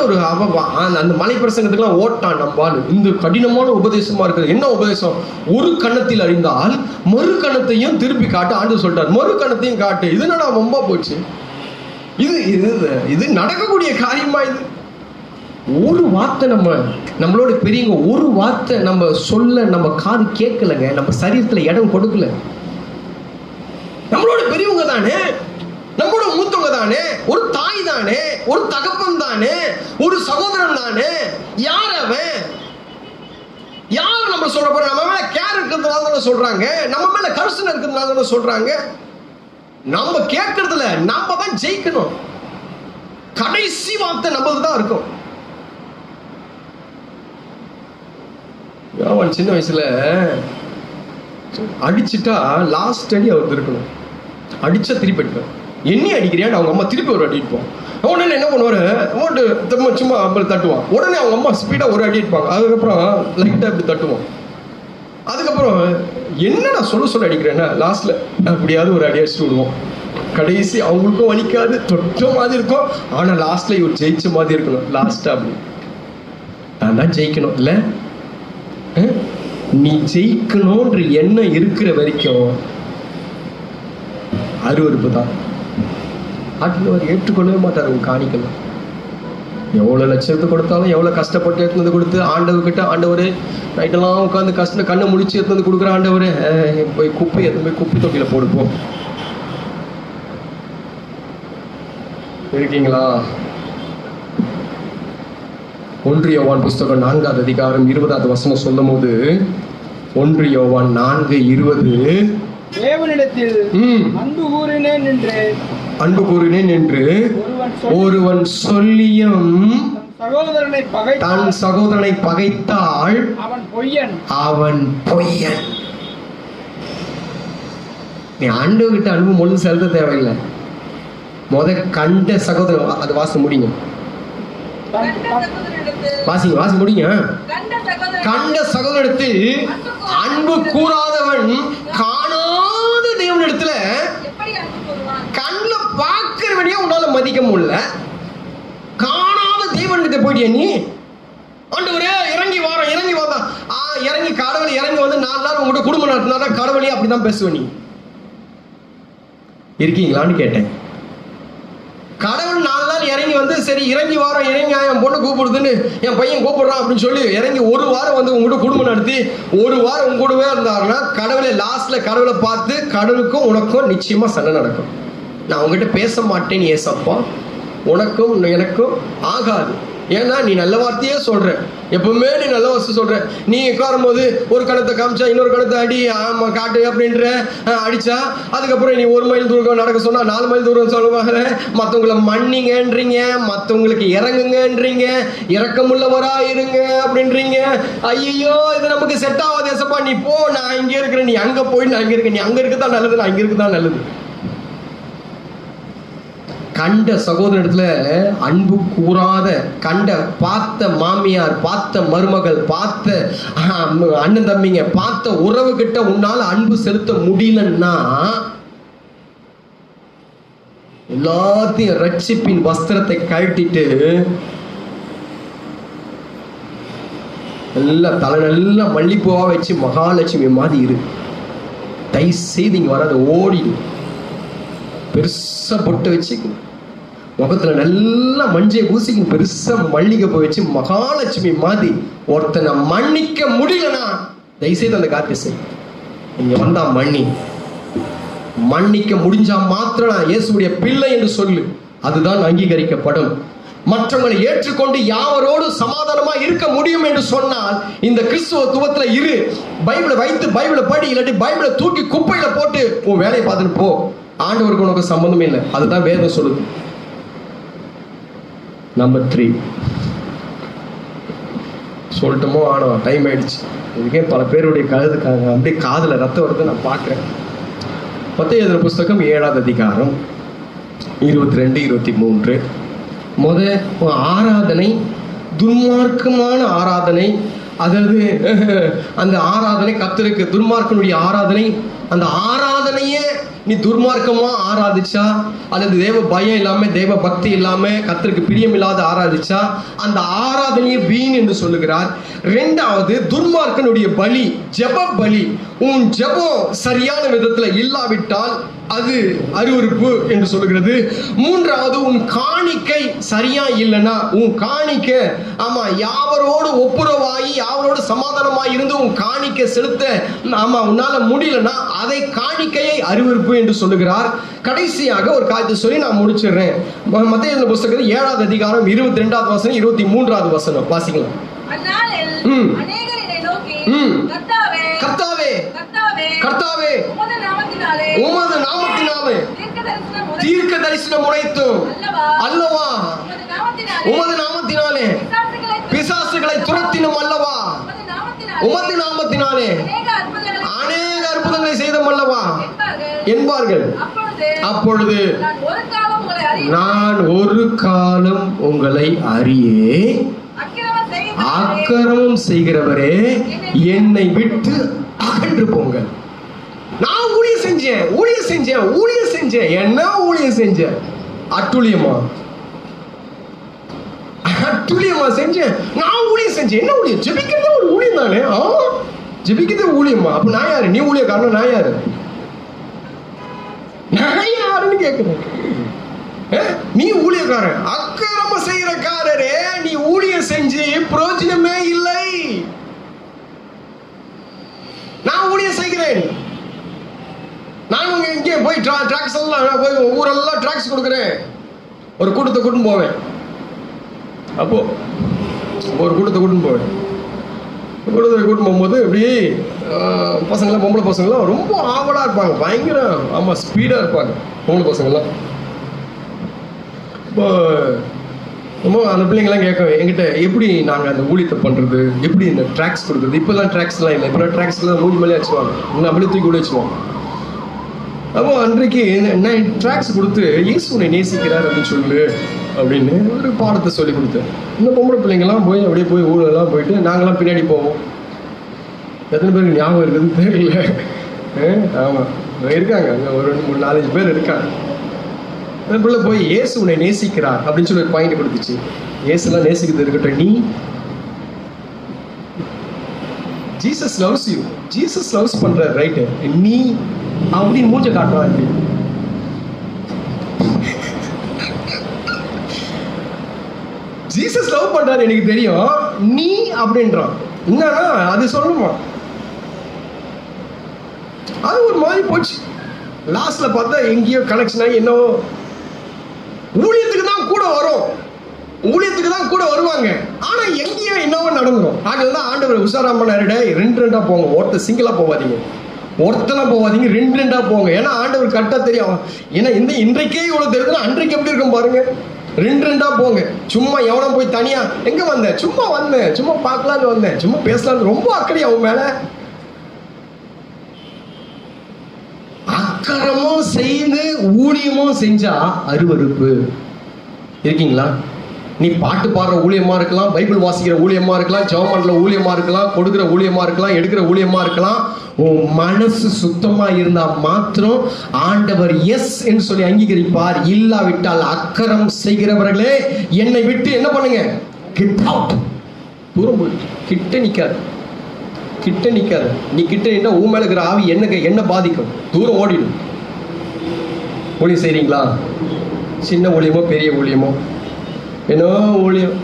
அந்த மலை பிரசங்கத்துக்குலாம் ஓட்டான் நம்பால். இந்த கடினமான உபதேசமா இருக்குது. என்ன உபதேசம்? ஒரு கணத்தில் அழிந்தால் மறு கணத்தையும் திருப்பி காட்டு. ஆண்டு சொல்லிட்டார், மறு கணத்தையும் காட்டு. இது என்னடா ரொம்ப போச்சு? இது நடக்கக்கூடிய காரியமா? இது ஒரு வார்த்தை நம்மளோட பெரியவங்க ஒரு வார்த்தை நம்ம சொல்ல நம்ம காது கேட்கலங்க. நம்ம சரீரத்துல இடம் கொடுக்கல. நம்மளோட பெரியவங்க தானே, நம்மளோட மூத்தவங்க தானே, ஒரு தாய் தானே, ஒரு தகப்பன் தானே, ஒரு சகோதரன் தானே. யார் அவன்? யார் நம்ம சொல்ற போற? நம்ம மேல கேர் இருக்கிறதுனால தானே சொல்றாங்க, நம்ம மேல கருசனை இருக்கிறதுனால தானே சொல்றாங்க. நம்ம கேட்கறதுல நாம தான் ஜெயிக்கணும். கடைசி வார்த்தை நம்மளுக்கு தான் இருக்கும். அவன் சின்ன வயசுல அடிச்சுட்டா லாஸ்ட் அடி அவர் இருக்கணும். அடிச்சா திருப்பி அடிப்பார். எண்ணி அடிக்கிறியான்னு அவங்க அம்மா திருப்பி ஒரு அடி அடிப்போம். உடனே என்ன பண்ணுவாரு? சும்மா தட்டுவான். உடனே அவங்க அம்மா ஸ்பீடா ஒரு அடி அடிப்பாங்க. அதுக்கப்புறம் லைட்டா இப்படி தட்டுவோம். அதுக்கப்புறம் என்னடா சொல்ல அடிக்கிறேன்னா லாஸ்ட்ல அப்படியாவது ஒரு அடி அடிச்சுட்டு விடுவோம். கடைசி அவங்களுக்கும் வலிக்காது, தொட்ட மாதிரி இருக்கும். ஆனா லாஸ்ட்ல இவர் ஜெயிச்ச மாதிரி இருக்கணும். லாஸ்டா அப்படி நான் தான் ஜெயிக்கணும் இல்ல? நீ ஜெயிக்கணும்ன்ற எண்ணம் இருக்கிற வரைக்கும் அருவருப்பு தான். ஆண்டவர் ஏற்றுக்கொள்ளவே மாட்டார். உங்க காணிக்கலாம் எவ்வளவு லட்சத்தை கொடுத்தாலும், எவ்வளவு கஷ்டப்பட்டு எடுத்து கொடுத்து ஆண்டவர்கிட்ட, ஆண்டவர் நைட்டெல்லாம் உட்காந்து கண்ணை முடிச்சு எடுத்து கொடுக்குற ஆண்டவர், போய் குப்பை எடுத்து போய் குப்பை தொட்டியில போடுப்போம். இருக்கீங்களா? 1 யோவான் புஸ்தகம் 4வது அதிகாரம் 20வது வசனம் சொல்லும் போது 1 யோவான் 4:20 தேவனிடத்தில் அன்பு கூறினேன் என்று ஒருவன் சொல்லியும் தன் சகோதரனை பகைத்தால் அவன் பொய்யன். நீ ஆண்டவர்கிட்ட அன்பு முழு செலுத்த தேவையில்லை. கண்ட சகோதரன், அது வாசி முடிங்க, வாசி முடிங்க. கண்ட சகோதரத்தில் அன்பு கூறாதவன் காணாத தேவனிடத்துல கண்ணுல பார்க்கிறவனையே உன்னால மதிக்க முடியல. காணாத தேவனிடத்தை போயிட்டியா நீ? ஆண்டவரே இறங்கி வாரா இறங்கி கடவுள் இறங்கி வந்து 4 நாள் உங்களோட குடும்பம் நடத்தினா கடவுளே அப்படிதான் பேசுவ. நீ இருக்கீங்களான்னு கேட்டேன். கடவுள் 4 நாள் இறங்கி வந்து சரி இறங்கி வாரம் இறங்கி என் பொண்ணு கூப்பிடுதுன்னு என் பையன் கூப்பிடுறான் அப்படின்னு சொல்லி இறங்கி 1 வாரம் வந்து உங்கள்கிட்ட குடும்பம் நடத்தி 1 வாரம் உங்க கூடவே இருந்தாருன்னா கடவுளை லாஸ்ட்ல கடவுளை பார்த்து கடவுளுக்கும் உனக்கும் நிச்சயமா சண்டை நடக்கும். நான் உங்ககிட்ட பேச மாட்டேன் ஏசப்பா, உனக்கும் எனக்கும் ஆகாது. ஏன்னா நீ நல்ல வார்த்தையே சொல்ற, எப்பவுமே நீ நல்ல வார்த்தை சொல்ற. நீ உட்காரும் போது ஒரு கணத்தை காமிச்சா இன்னொரு கணத்தை அடி காட்டு அப்படின்ற அடிச்சா அதுக்கப்புறம் நீ 1 மைல் தூரம் நடக்க சொன்னா 4 மைல் தூரம் சொல்லுவாங்க. மற்றவங்களை மன்னிங்கன்றீங்க, மற்றவங்களுக்கு இறங்குங்கன்றீங்க, இறக்கமுள்ளவரா இருங்க அப்படின்றீங்க. ஐயோ இது நமக்கு செட் ஆகாது ஏசப்பா, நீ போ, நான் இங்கே இருக்கிறேன், நீ அங்க போய் நான் இங்க இருக்கேன், நீ அங்க இருக்குதான் நல்லது, நான் இங்க இருக்குதான் நல்லது. கண்ட சகோதரத்துல அன்பு கூறாத, பார்த்த மாமியார், பார்த்த மருமகள், பார்த்த அண்ணன் தம்பிங்க, பார்த்த உறவு கிட்ட உன்னால அன்பு செலுத்த முடியலன்னா எல்லாத்தையும் ரட்சிப்பின் வஸ்திரத்தை கழட்டிட்டு எல்லாம் தலை நல்லா மல்லிப்பூவா வச்சு மகாலட்சுமி மாதிரி இரு. தயவு செய்து இங்க வராது, ஓடி பெருசா பொட்டு வச்சுக்கணும், முகத்துல நல்லா மஞ்சள் பூசிக்கு, பெருசா மல்லிகை போய் வச்சு மகாலட்சுமி மாதிரி ஒருத்தனை மன்னிக்க முடியலனா தயவுசெய்து அந்த காரியத்தை செய். இங்க வந்தா மன்னிக்க முடிஞ்சா மாத்திரம் இயேசுடைய பிள்ளை என்று சொல்லு, அதுதான் அங்கீகரிக்கப்படும். மற்றவங்களை ஏற்றுக்கொண்டு யாவரோடு சமாதானமா இருக்க முடியும் என்று சொன்னால் இந்த கிறிஸ்துவத்துல இரு. பைபிளை வைத்து பைபிளை படி, இல்லாட்டி பைபிளை தூக்கி குப்பையில போட்டு உன் வேலையை பார்த்துட்டு போ. ஆண்டவருக்கு உனக்கு சம்பந்தமே இல்லை, அதுதான் வேதம் சொல்லுது. நம்பர் 3 சொல்லட்டுமோ ஆனோ, டைம் ஆயிடுச்சு. இதுக்கே பல பேருடைய கழுதுக்காங்க அப்படியே காதுல ரத்தம் வருது நான் பார்க்கிறேன். மத்தேயு புஸ்தகம் 7வது அதிகாரம் 22-23. ஆராதனை துன்மார்க்கமான ஆராதனை, அதாவது அந்த ஆராதனை கர்த்தருக்கு துன்மார்க்கனுடைய ஆராதனை. அந்த ஆராதனையே நீ துர்மார்க்கமா ஆராதிச்சா, அல்லது தேவ பயம் இல்லாம தேவ பக்தி இல்லாம கர்த்தருக்கு பிரியம் இல்லாத ஆராதிச்சா அந்த ஆராதனையை வீண் என்று சொல்லுகிறார். 2வது துர்மார்க்கனுடைய பலி, ஜெப பலி. உன் ஜெபம் சரியான விதத்துல இல்லாவிட்டால் அது அருவருப்பு என்று சொல்லுகிறது. 3வது உன் காணிக்கை சரியா இல்லைன்னா, உன் காணிக்கை யாவரோடு ஒப்புரவாகி யாவரோடு சமாதானமாய் இருந்து உன் காணிக்கை செலுத்த உன்னால முடியலன்னா அதை காணிக்கையை அருவருப்பு என்று சொல்லுகிறார். கடைசியாக ஒரு காரியத்தை சொல்லி நான் முடிச்சிடுறேன். மத்தேயு புஸ்தகம் 7வது அதிகாரம் 22வது வசனம் 23வது வசனம் வாசிக்கலாம். கர்த்தாவே கர்த்தாவே உமது நாமத்தினாலே தீர்க்க தரிசனம் உரைத்தும் அல்லவா, உமது நாமத்தினாலே பிசாசுகளை துரத்தினும் அல்லவா, உமது நாமத்தினாலே அநேக அற்புதங்களை செய்தோம் அல்லவா என்பார்கள். அப்பொழுது நான் ஒரு காலம் உங்களை அறியே, அக்கிரமம் செய்கிறவரே என்னை விட்டு அகன்று போங்கள். நான் ஊழியம் செஞ்சேன், என்ன ஊழியம் செஞ்சேன்? அட்டுழியமா செஞ்சேன். நான் ஊழியம் செஞ்சேன், என்ன ஊழியம்? ஜெபிக்கிறது ஒரு ஊழியம் தானே. ஜெபிக்கிறது ஊழியமா? அப்ப நான் யாரு? நீ ஊழியக்காரன், நான் யாரு? நான் யாருன்னு கேட்கிறேன். நீ ஊழியக்காரன், அக்கிரமம் செய்யறக்காரரே, நீ ஊழியம் செஞ்சு பிரயோஜனமே இல்லை. நான் ஊழியம் செய்கிறேன், நான் இங்கே போய் டிராக்ஸ் எல்லாம் போய் ஊரெல்லாம் டிராக்ஸ் கொடுக்குறேன், ஒரு கூட்டத்தை கூட்டின்னு போவேன். அப்போ ஒரு கூட்டத்தை கூட்டின்னு போவேன். கூட்டத்தை கூட்டின்னு போகும்போது அப்படியே பசங்களாம், பொம்பளை பசங்களாம் ரொம்ப ஆவலாக இருப்பாங்க, பயங்கர ஆமாம் ஸ்பீடாக இருப்பாங்க பொம்பளை பசங்கள்லாம். இப்போ ரொம்ப அந்த பிள்ளைங்கள்லாம் கேட்கும் என்கிட்ட, எப்படி நாங்கள் அந்த ஊழியத்தை பண்ணுறது, எப்படி இந்த ட்ராக்ஸ் கொடுக்குறது. இப்போல்லாம் ட்ராக்ஸ்லாம் இல்லை, இப்போ ட்ராக்ஸ்லாம் மூஞ்சி மேலே வச்சுருவாங்க, இன்னும் அப்படியே தூக்கி கூட வச்சுருவாங்க. அப்போ அன்றைக்கு நான் ட்ராக்ஸ் கொடுத்து இயேசு உன்னை நேசிக்கிறார் அப்படின்னு சொல்லு அப்படின்னு ஒரு பாடத்தை சொல்லி கொடுத்தேன். இந்த பொம்பளை பிள்ளைங்கள்லாம் போய் அப்படியே போய் ஊரெல்லாம் போயிட்டு நாங்களாம் பின்னாடி போவோம். எத்தனை பேருக்கு ஞாபகம் இருக்குதுன்னு தெரியல. ஆமாம் இருக்காங்க, அங்கே ஒரு 3-4 பேர் இருக்காங்க. அந்த பிள்ளை போய் இயேசு உன்னை நேசிக்கிறார் அப்படின்னு சொல்லி ஒரு பாயிண்ட் கொடுத்துச்சு. இயேசுலாம் நேசிக்கிறது இருக்கட்டும், நீ Jesus loves you, Jesus loves பண்ற ரைட்டு, நீ அப்படின்னு மூஞ்ச காட்டுறான். இப்படி ஜீசஸ் லவ் பண்றாரு எனக்கு தெரியும், நீ அப்படின்றான். என்னன்னா அது சொல்லணுமா? அது ஒரு மாதிரி போச்சு. லாஸ்ட்ல பார்த்தா எங்கேயோ கனெக்ஷன் ஆகி என்னவோ ஊழியத்துக்கு தான் கூட வரும், ஊழியத்துக்கு தான் கூட வருவாங்க, ஆனா எங்கேயோ என்னவோ நடந்துடும். அதனால ஆண்டவர் உஷாராம பண்ணாரு, 2 போங்க, ஒருத்தர் சிங்கிளா போவாதீங்க, ஒருத்தலாம் போவாதீங்க, 2 போங்க. ஏன்னா ஆண்டவர் கரெக்டா தெரியும். ஏன்னா இன்றைக்கே இவ்வளவு தெரியுதுன்னா அன்றைக்கு எப்படி இருக்கும் பாருங்க. 2 போங்க. சும்மா எவனும் போய் தனியா எங்க வந்தேன், சும்மா வந்தேன், சும்மா பார்க்கலான்னு வந்தேன், சும்மா பேசலான்னு ரொம்ப அக்கறை அவன் மேல. அக்கறமும் செய்து ஊழியமும் செஞ்சா அருவருப்பு. இருக்கீங்களா? நீ பாட்டு பாடுற ஊழியமா இருக்கலாம், பைபிள் வாசிக்கிற ஊழியமா இருக்கலாம், ஜெபம் பண்ற ஊழியமா இருக்கலாம், கொடுக்கிற ஊழியமா இருக்கலாம், எடுக்கிற ஊழியமா இருக்கலாம். உன் மனசு சுத்தமா இருந்தா மாத்திரம் ஆண்டவர் எஸ் என்று சொல்லி அங்கீகரிப்பார். இல்லாவிட்டால் அக்கறம் செய்கிறவர்களே என்னை விட்டு என்ன பண்ணுங்க, கெட் அவுட், தூரம் போய் கிட்ட நிக்காது, கிட்ட நிக்காது. நீ கிட்ட நின்னா உன் மேல இருக்கிற ஆவி என்ன பாதிக்கும், தூரம் ஓடிடும். ஊழியம் செய்றீங்களா? சின்ன ஊழியமோ பெரிய ஊழியமோ, என்ன ஊழியம்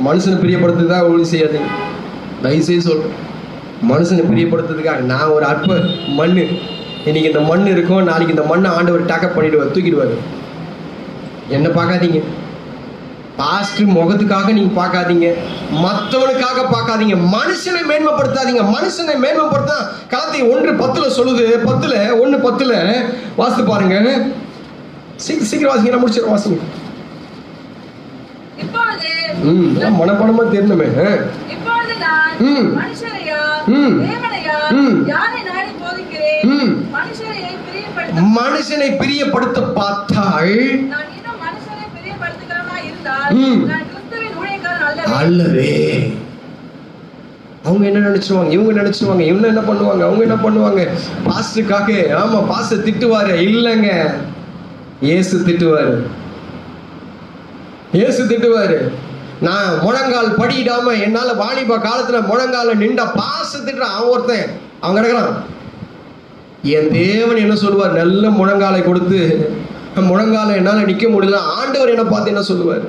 மனுஷனை பிரியப்படுத்துறதுக்காக ஊழியம் செய்யாதீங்க. தயவுசெய்து சொல்றேன், மனுஷனை பிரியப்படுத்துறதுக்காக. நான் ஒரு அற்ப மண்ணு, இன்னைக்கு இந்த மண் இருக்கும், நாளைக்கு இந்த மண்ணை ஆண்டவர் டேக்கப் பண்ணிடுவார், தூக்கிடுவார். என்ன பார்க்காதீங்க, பாஸ்டர் முகத்துக்காக நீங்க பார்க்காதீங்க, மற்றவனுக்காக பார்க்காதீங்க, மனுஷனை மேன்மைப்படுத்தாதீங்க. மனுஷனை மேன்மைப்படுத்தா கலாத்தியர் 1:10 சொல்லுது. 1:10 வாசித்து பாருங்க. சீக்கிரம் வாசிங்க, நான் முடிச்சிட வாசிங்க. மனப்படமா தெரியணுமே. மனுஷனை பிரியப்படுத்த பார்த்தாள் அல்லவே. அவங்க என்ன நினைச்சுவாங்க, இவங்க நினைச்சுவாங்க, இவங்க என்ன பண்ணுவாங்க, அவங்க என்ன பண்ணுவாங்க. பாஸ்டருக்காக, ஆமா பாஸ்டர் திட்டுவாரு, இல்லைங்க இயேசு திட்டுவாரு, இயேசு திட்டுவாரு. நான் முழங்கால் படியிடாம என்னால வாலிப காலத்துல முழங்கால நின்றா பாஸ்டர் திட்டுறான், அவன் ஒருத்தன், அவன் கிடக்குறான். என் தேவன் என்ன சொல்லுவார், நல்ல முழங்காலை கொடுத்து முழங்கால என்னால நிக்க முடியல, ஆண்டவர் என்ன பார்த்து என்ன சொல்லுவார்,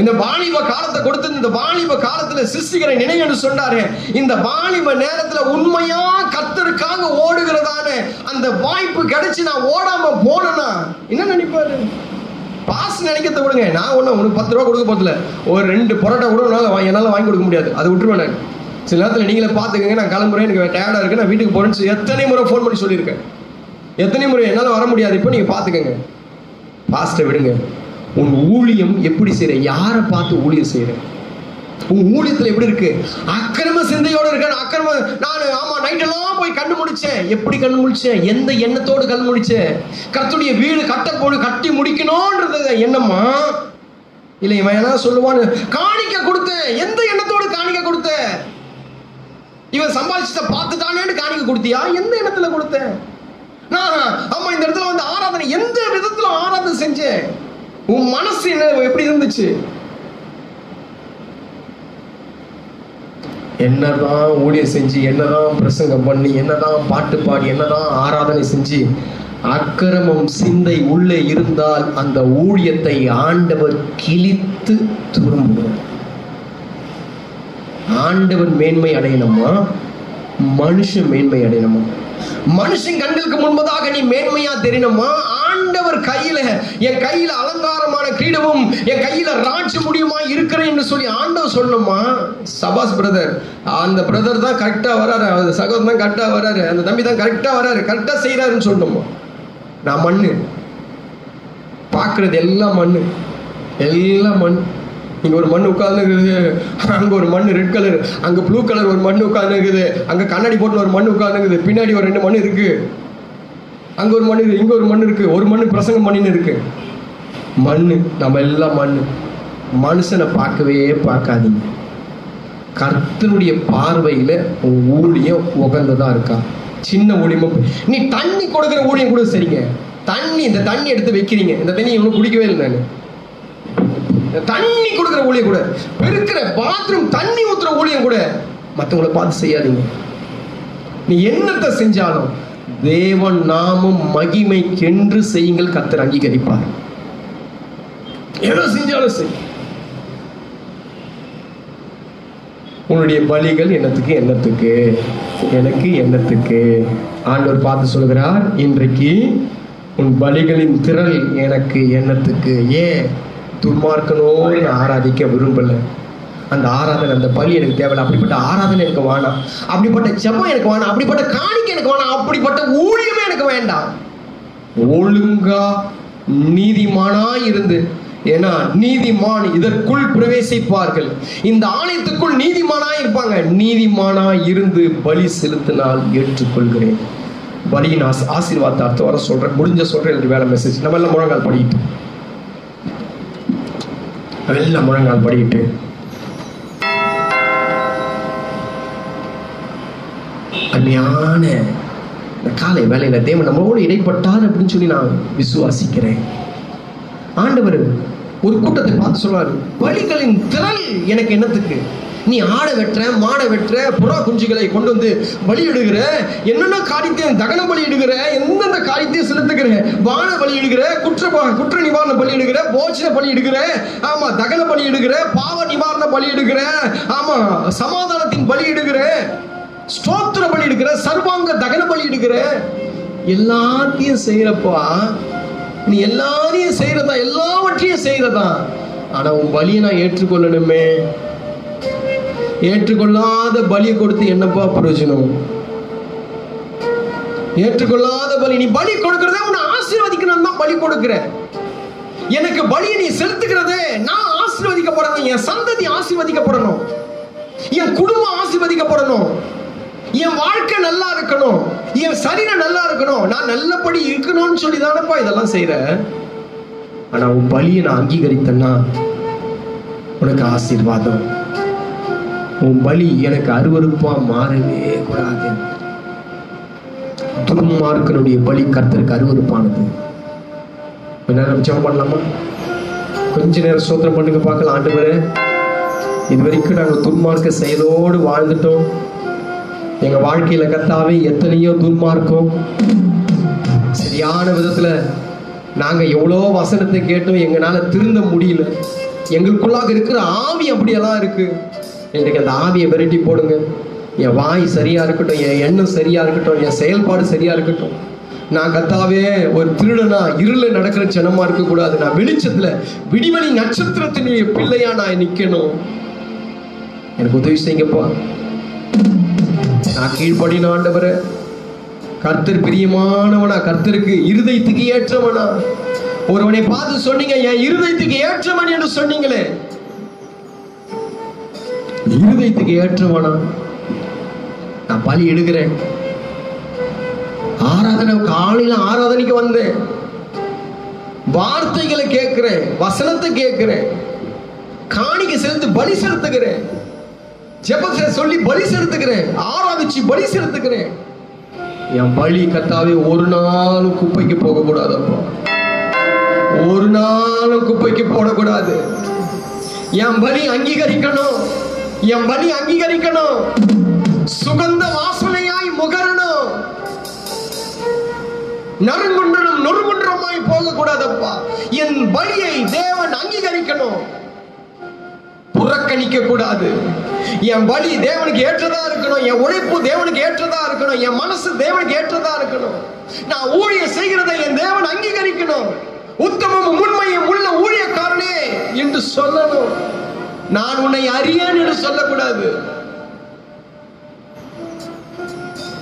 இந்த வாலிப காலத்தை கொடுத்து இந்த வாலிப காலத்துல சிருஷ்டிகரை நினைவுன்னு சொன்னாரு. இந்த வாலிப நேரத்துல உண்மையா கர்த்தருக்காக ஓடுகிறதான அந்த வாய்ப்பு கிடைச்சு நான் ஓடாம போனேன்னா என்ன நினைப்பாரு? பாஸ் நினைக்கிறத விடுங்க, நான் ஒண்ணு உனக்கு 10 ரூபா கொடுக்க போதில்ல, ஒரு 2 பரோட்டா கூட என்னால வாங்கி கொடுக்க முடியாது, அதை விட்டுருவேன். நான் சில நேரத்தில் நீங்களே பார்த்துக்கங்க, நான் கிளம்புறேன், எனக்கு டயர்டா இருக்கு, நான் வீட்டுக்கு போறேன்னு எத்தனை முறை ஃபோன் பண்ணி சொல்லியிருக்கேன், எத்தனை முறை என்னால் வர முடியாது. இப்போ நீங்க பார்த்துக்கங்க, பாஸ்ட்டை விடுங்க. உன் ஊழியம் எப்படி செய்யற, யாரை பார்த்து ஊழியம் செய்யற, உன் ஊழியத்துல எப்படி இருக்கு, அக்கிரம சிந்தையோட இருக்க. அக்கிரம நான் ஆமா நைட்டெல்லாம் போய் கண்ணு முடிச்சேன், எப்படி கண்ணு முடிச்சேன், எந்த எண்ணத்தோடு கண்ணு முடிச்சேன், கர்த்தருடைய வீடு கட்டி முடிக்கணும்ன்றது எண்ணமா இல்லை? இவன் ஏதாவது சொல்லுவான்னு காணிக்க கொடுத்தேன், எந்த எண்ணத்தோடு காணிக்க கொடுத்த, இவன் சம்பாதிச்சத பார்த்துட்டானேன்னு காணிக்க கொடுத்தியா, எந்த எண்ணத்துல கொடுத்த? நான் ஆமா இந்த இடத்துல வந்து ஆராதனை எந்த விதத்துல ஆராதனை செஞ்சேன், உன் மனசு என்ன எப்படி இருந்துச்சு? என்னதான் ஊழியம் செஞ்சு, என்னதான் பிரசங்கம் பண்ணி, என்னதான் பாட்டு பாடி, என்னதான் ஆராதனை செஞ்சு அக்கிரமம் சிந்தை உள்ளே இருந்தால் அந்த ஊழியத்தை ஆண்டவர் கிழித்து தூரம். ஆண்டவர் மேன்மை அடையணுமா, மனுஷன் மேன்மை அடையணுமா? மனுஷன் கண்களுக்கு முன்பதாக நீ மேன்மையா தெரியணுமா, ஆண்டவர் கையில, என் கையில அலங்காரமான கிரீடமும் என் கையில ராஜ்ய முடியுமா இருக்கிறேன்னு சொல்லி ஆண்டவர் சொல்லணுமா? சபாஸ் பிரதர், அந்த பிரதர் தான் கரெக்டா வராரு, அந்த சகோதரன் தான் கரெக்டா வராரு, அந்த தம்பி தான் கரெக்டா வராரு, கரெக்டா செய்யறாருன்னு சொல்லணுமா? நான் மண்ணு, பார்க்கறது எல்லாம் மண்ணு, எல்லாம் மண். இங்க ஒரு மண் உட்கார்ந்து இருக்குது, அங்க ஒரு மண் ரெட் கலர், அங்க ப்ளூ கலர் ஒரு மண் உட்கார்ந்து இருக்குது, அங்க கண்ணாடி போட்டு ஒரு மண் உட்கார்ந்து இருக்குது, பின்னாடி ஒரு 2 மண் இருக்கு, அங்க ஒரு மண் இருக்கு, இங்க ஒரு மண் இருக்கு, ஒரு மண் பிரசங்கம் பண்ணின்னு இருக்கு. மண்ணு, நம்ம எல்லாம் மண்ணு. மனுஷனை பார்க்கவே பார்க்காதீங்க. கர்த்தருடைய பார்வையில ஊழியம் உகந்ததா இருக்கா? சின்ன ஊழியமும், நீ தண்ணி கொடுக்குற ஊழியம் கூட சரிங்க. தண்ணி, இந்த தண்ணி எடுத்து வைக்கிறீங்க, இந்த தண்ணி இவனும் குடிக்கவே இல்லை, நான் தண்ணி கொடுக்குற ஊழியம் கூட, பெருக்கிற பாத்ரூம் தண்ணி ஊத்துற ஊழியம் கூட மற்றவங்களை பார்த்து செய்யாதீங்க. நீ என்னத்தை செஞ்சாலும் தேவன் நாமம் மகிமைக்கென்று செய்யுங்கள், கர்த்தர் அங்கீகரிப்பார். எதை செஞ்சாலும் சரி. உன்னுடைய பலிகள் என்னத்துக்கு, என்னத்துக்கு, எனக்கு என்னத்துக்கு? ஆண்டவர் பார்த்து சொல்கிறார், இன்றைக்கு உன் பலிகளின் திரள் எனக்கு என்னத்துக்கு? ஏன்? துன்மார்க்கனோடு நான் ஆராதிக்க விரும்பல. அந்த ஆராதனை, அந்த பலி எனக்கு தேவையில்லை. அப்படிப்பட்ட ஆராதனை எனக்கு வேணாம், அப்படிப்பட்ட ஜெபம் எனக்கு வேணாம், அப்படிப்பட்ட காணிக்கை எனக்கு வேணாம், அப்படிப்பட்ட ஊழியமே எனக்கு வேண்டாம். ஒழுங்கா நீதிமானா இருந்து, ஏன்னா நீதிமான் இதற்குள் பிரவேசிப்பார்கள். இந்த ஆலயத்துக்குள் நீதிமானா இருப்பாங்க. நீதிமானா இருந்து பலி செலுத்தினால் ஏற்றுக்கொள்கிறேன். பலியின் ஆசீர்வாதத்தை அடுத்த வாரம் சொல்றேன், முடிஞ்ச சொல்றேன். எனக்கு வேலை மெசேஜ். நம்ம எல்லாம் முழங்கால் படிக்கிட்டு, எல்லாம் முழங்கால் படிக்கிட்டு அருமையான இந்த காலை வேலையில தேவன் நம்மளோடு இடைப்பட்டார் அப்படின்னு சொல்லி நான் விசுவாசிக்கிறேன். ஆண்டவர் ஒரு கூட்டத்தை பார்த்து சொல்றாரு, பலிகளின் திரள் எனக்கு என்னத்துக்கு? நீ ஆடை வெட்டுற, மாடை வெட்டுற, புறா குஞ்சுகளை கொண்டு வந்து பலியிடுகிற, என்னென்ன காரியத்தையும் தகன பலியிடுகிற, எந்தெந்த காரியத்தையும் செலுத்துகிற, வான பலியிடுகிற, குற்ற நிவாரண பலியிடுகிற, போஜன பலியிடுகிற, ஆமா தகன பலியிடுகிற, பாவ நிவாரண பலியிடுகிற, ஆமா சமாதானத்தின் பலியிடுகிற, ஸ்தோத்திர பலியிடுகிற, சர்வாங்க தகன பலியிடுகிற, எல்லாத்தையும் செய்யறப்பா நீ எல்லாரையும் செய்யறதா, எல்லாவற்றையும் செய்யறதா. ஆனா உன் பலியை நான் ஏற்றுக்கொள்ளணுமே. ஏற்றுக்கொள்ளாத பலியை கொடுத்து என்னப்பா பிரயோஜனம்? ஏற்றுக்கொள்ளாத பலி, நீ பலி கொடுக்கறதே உன்னை ஆசீர்வதிக்கணும் தான் பலி கொடுக்கிற. எனக்கு பலியை நீ செலுத்துகிறதே நான் ஆசீர்வதிக்கப்படணும், என் சந்ததி ஆசீர்வதிக்கப்படணும், என் குடும்பம் ஆசீர்வதிக்கப்படணும், என் வாழ்க்கை நல்லா இருக்கணும், என் சரீரம் நல்லா இருக்கணும், நான் நல்லபடி இருக்கணும்னு சொல்லி தானப்பா இதெல்லாம் செய்யற. ஆனா உன் பலியை நான் அங்கீகரித்தேன்னா உனக்கு ஆசீர்வாதம். உன் பலி எனக்கு அருவருப்பா மாறவே கூடாது. துன்மார்க்கனுடைய பலி கர்த்தருக்கு அருவருப்பானது. கொஞ்ச நேரம் ஜெபம் பண்ணலாமா? கொஞ்ச நேரம் ஸ்தோத்திரம் பண்ணுங்க பார்க்கலாம். ஆண்டவரே, இது வரைக்கும் நாங்கள் துன்மார்க்க செயலோடு வாழ்ந்துட்டோம். எங்க வாழ்க்கையில கர்த்தாவே எத்தனையோ துன்மார்க்கம், சரியான விதத்துல நாங்க எவ்வளோ வசனத்தை கேட்டோம், எங்களால திருந்த முடியல. எங்களுக்குள்ளாக இருக்கிற ஆவி அப்படியெல்லாம் இருக்கு. இன்றைக்கு அந்த ஆவியை விரட்டி போடுங்க. என் வாய் சரியா இருக்கட்டும், என் எண்ணம் சரியா இருக்கட்டும், என் செயல்பாடு சரியா இருக்கட்டும். நான் கர்த்தாவே ஒரு திருடனா இருள நடக்கிற ஜனமா இருக்க கூடாது. நான் வெளிச்சத்துல விடிவெளி நட்சத்திரத்தினுடைய பிள்ளையா நான் நிக்கணும். எனக்கு உதவி செய்யுங்கப்பா. நான் கீழ்ப்படின ஆண்டவரே, கர்த்தர் பிரியமானவனா, கர்த்தருக்கு இருதயத்துக்கு ஏற்றவனா. ஒருவனை பார்த்து சொன்னீங்க, என் இருதயத்துக்கு ஏற்றவன் என்று சொன்னீங்களே. இருதயத்துக்கு ஏற்றவனா நான் பலி எடுக்கிறேன். ஆராதனை, காலையில ஆராதனைக்கு வந்தேன், வார்த்தைகளை கேட்கிறேன், வசனத்தை கேட்கிறேன், காணிக்கை செலுத்து பலி செலுத்துகிறேன், ஜெபத்தை சொல்லி பலி செலுத்துகிறேன், ஆராதிச்சு பலி செலுத்துகிறேன். என் பலி கர்த்தாவே ஒரு நாளும் குப்பைக்கு போக கூடாதப்பா. ஒரு நாளும் குப்பைக்கு போடக்கூடாது. என் பலி அங்கீகரிக்கணும், என் பலி அங்கீகரிக்கணும், சுகந்த வாசனையாய் முகரணும், நறுங்குன்றனும் நொறுங்குன்றமாய் போக கூடாதப்பா. என் பலியை தேவன் அங்கீகரிக்கணும், புறக்கணிக்க கூடாது. என் பலி தேவனுக்கு ஏற்றதா இருக்கணும், என் உழைப்பு தேவனுக்கு ஏற்றதா இருக்கணும், என் மனசு தேவனுக்கு ஏற்றதா இருக்கணும், நான் ஊழியம் செய்கிறதை என் தேவன் அங்கீகரிக்கணும், உத்தமமும் உண்மையும் உள்ள ஊழியக்காரனே என்று சொல்லணும். நான் உன்னை அறியேன் என்று சொல்லக்கூடாது.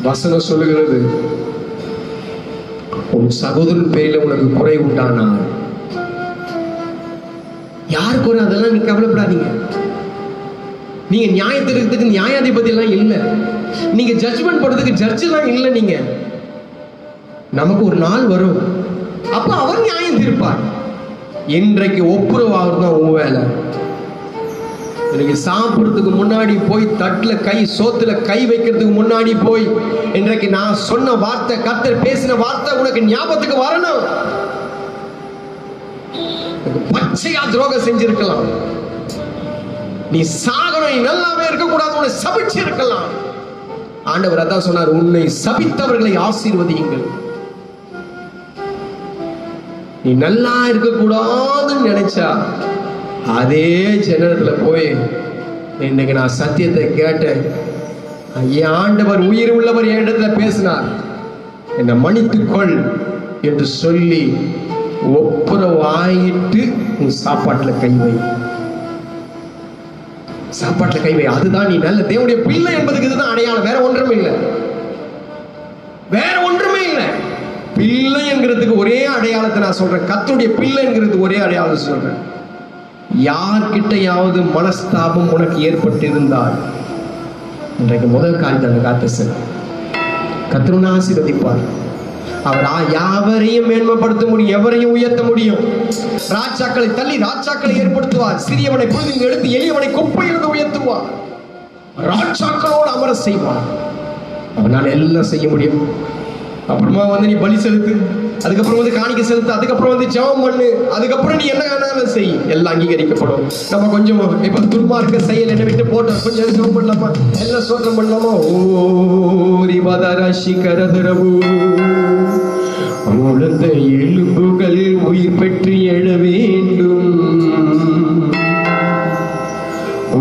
வசனம் சொல்லுகிறது, உன் சகோதரன் பேரில் உனக்கு குறை உண்டானால், யார் குறை அதெல்லாம் நீ கவலைப்படாதீங்க. நீங்க நியாயத்திற்கு நியாயாதிபதி எல்லாம் இல்ல, நீங்க ஜட்ஜ்மெண்ட் போடுறதுக்கு ஜட்ஜ் எல்லாம் இல்ல. நீங்க நமக்கு ஒரு நாள் வரும், அப்ப அவர் நியாயம் தீர்ப்பார். இன்றைக்கு ஒப்புரவாகிறது தான் உன் வேலை. இன்னைக்கு சாப்பிடுறதுக்கு முன்னாடி போய் தட்டுல சோத்துல கை வைக்கிறதுக்கு முன்னாடி போய் இன்றைக்கு நான் சொன்ன வார்த்தை, கர்த்தர் பேசின வார்த்தை உனக்கு ஞாபகத்துக்கு வரணும். பச்சையா துரோகம் செஞ்சிருக்கலாம், நீ சாகணும், நீ நல்லாவே இருக்கக்கூடாது, உன்னை சபிச்சு இருக்கலாம். ஆண்டவர் அதான் சொன்னார், உன்னை சபித்தவர்களை ஆசீர்வதியுங்கள். நீ நல்லா இருக்கக்கூடாதுன்னு நினைச்சா அதே ஜனத்துல போய் இன்னைக்கு நான் சத்தியத்தை கேட்டேன், என் ஆண்டவர் உயிர் உள்ளவர் என் இடத்துல பேசினார், என்னை மன்னித்துக்கொள் என்று சொல்லி ஒப்புரவாயிட்டு உன் சாப்பாட்டுல கை வை, சாப்பாட்டுல கை வை. அதுதான் நீ நல்ல தேவனுடைய பிள்ளை என்பதுக்கு இதுதான் அடையாளம், வேற ஒன்றுமே இல்லை, வேற ஒன்றுமே இல்லை. பிள்ளை என்கிறதுக்கு ஒரே அடையாளத்தை நான் சொல்றேன், கர்த்தருடைய பிள்ளை என்கிறதுக்கு ஒரே அடையாளம் சொல்றேன். யார்கிட்டையாவது மனஸ்தாபம் உனக்கு ஏற்பட்டிருந்தால் இன்றைக்கு முதல் காரியத்தை அந்த காத்த செல் கர்த்தர் ஆசீர்வதிப்பார். அவர் யாவரையும் மேன்மைப்படுத்த முடியும், எவரையும் உயர்த்த முடியும். ராஜாக்களை தள்ளி ராஜாக்களை ஏற்படுத்துவார், சிறியவனை புழுதி எடுத்து எளியவனை குப்பையிலிருந்து உயர்த்துவார், ராஜாக்களோடு அமர செய்வார். அவனால் எல்லாம் செய்ய முடியும். அப்புறமா நீ பலி செலுத்து, அதுக்கப்புறம் காணிக்கை செலுத்து, அதுக்கப்புறம் ஜெபம் பண்ணு, அதுக்கப்புறம் நீ என்ன வேணாலும் செய், எல்லாம் அங்கீகரிக்கப்படும். நம்ம கொஞ்சம் இப்ப துன்மார்க்க செயல் என்ன விட்டு போட்டோம், கொஞ்சம் ஜெபம் பண்ணலாமா, எல்லாம் சோதனை பண்ணலாமா? உலர்ந்த எலும்புகள் உயிர் பெற்று எழ வேண்டும்,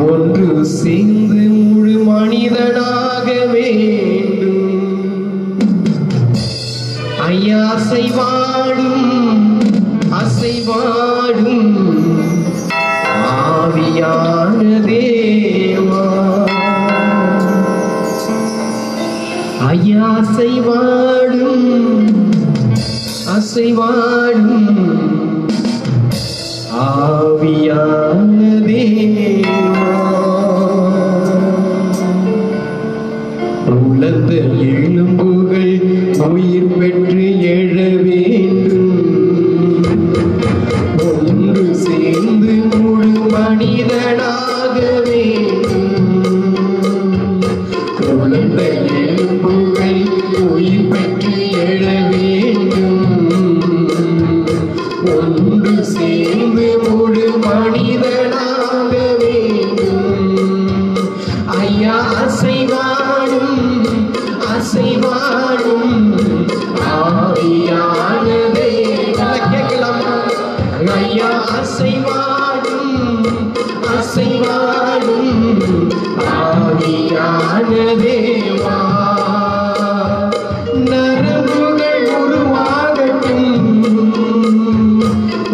ஒன்று சேர்ந்து முழு மனிதனாக வேண்டும். ஐயா அசைவாடும் அசைவாடும் ஆவியான தேவா, ஐயா அசைவாடும் அசைவாடும் ஆவியான தேவா, உலர்ந்த எலும்புகள் உயிர் பெற்று எழ வேண்டும், ஒன்று சேர்ந்து முழு மனிதனாக வேண்டும். உலர்ந்த எலும்புகள் உயிர் பெற்று எழ வேண்டும், ஒன்று சேர்ந்து முழு மனிதனாக வேண்டும். ஐயா அசைவாடும் அசைவாடும் ஆவியானதே, கேட்கலாம். ஐயா அசைவாடும் அசைவாடும் ஆவியானதேவா, நரம்புகள் உருவாகட்டும்,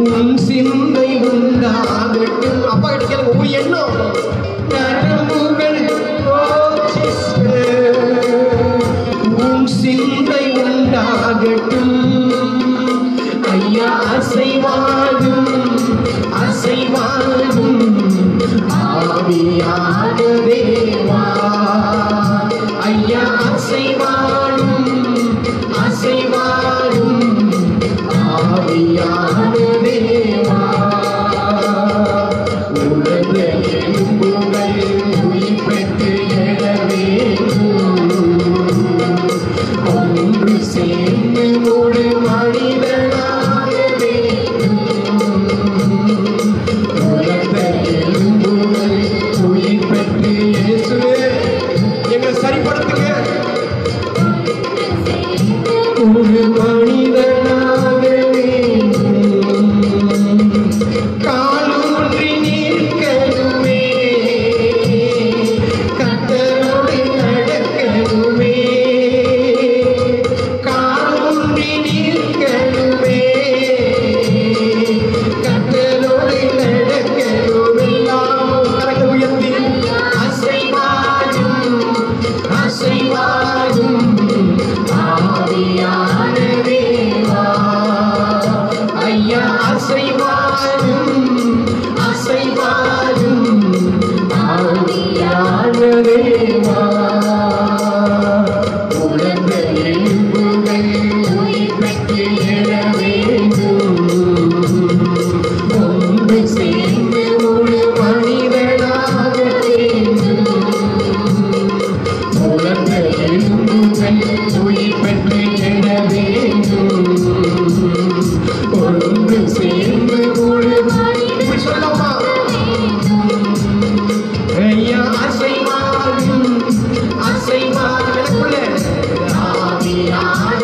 உன் சிந்தை உண்டாகட்டும். அப்பா கிட்ட கேளுங்க, உன் எண்ணம் நரம்புகள் உன் சிந்தை உண்டாகட்டும். ஐயா அசைவாடும் அசைவாடும் ஆவியான தேவா, ஒன்று சேர்ந்து முழு மனிதனாக உலர்ந்த எலும்புகள் உயிர் பெற்று எழ வேண்டும். ஒன்று சேர்ந்து முழு மனிதன் சொல்லமா ஐயா அசைவாடும் அசைவாடுக்குள்ள ஆவியான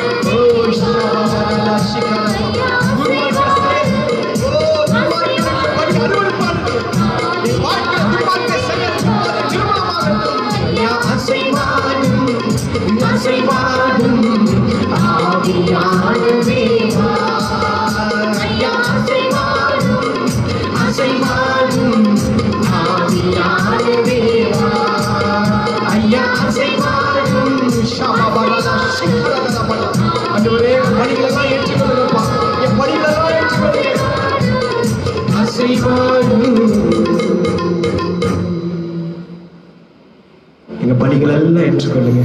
எங்க பணிகள் எல்லாம் ஏற்றுக்கொள்ளுங்க.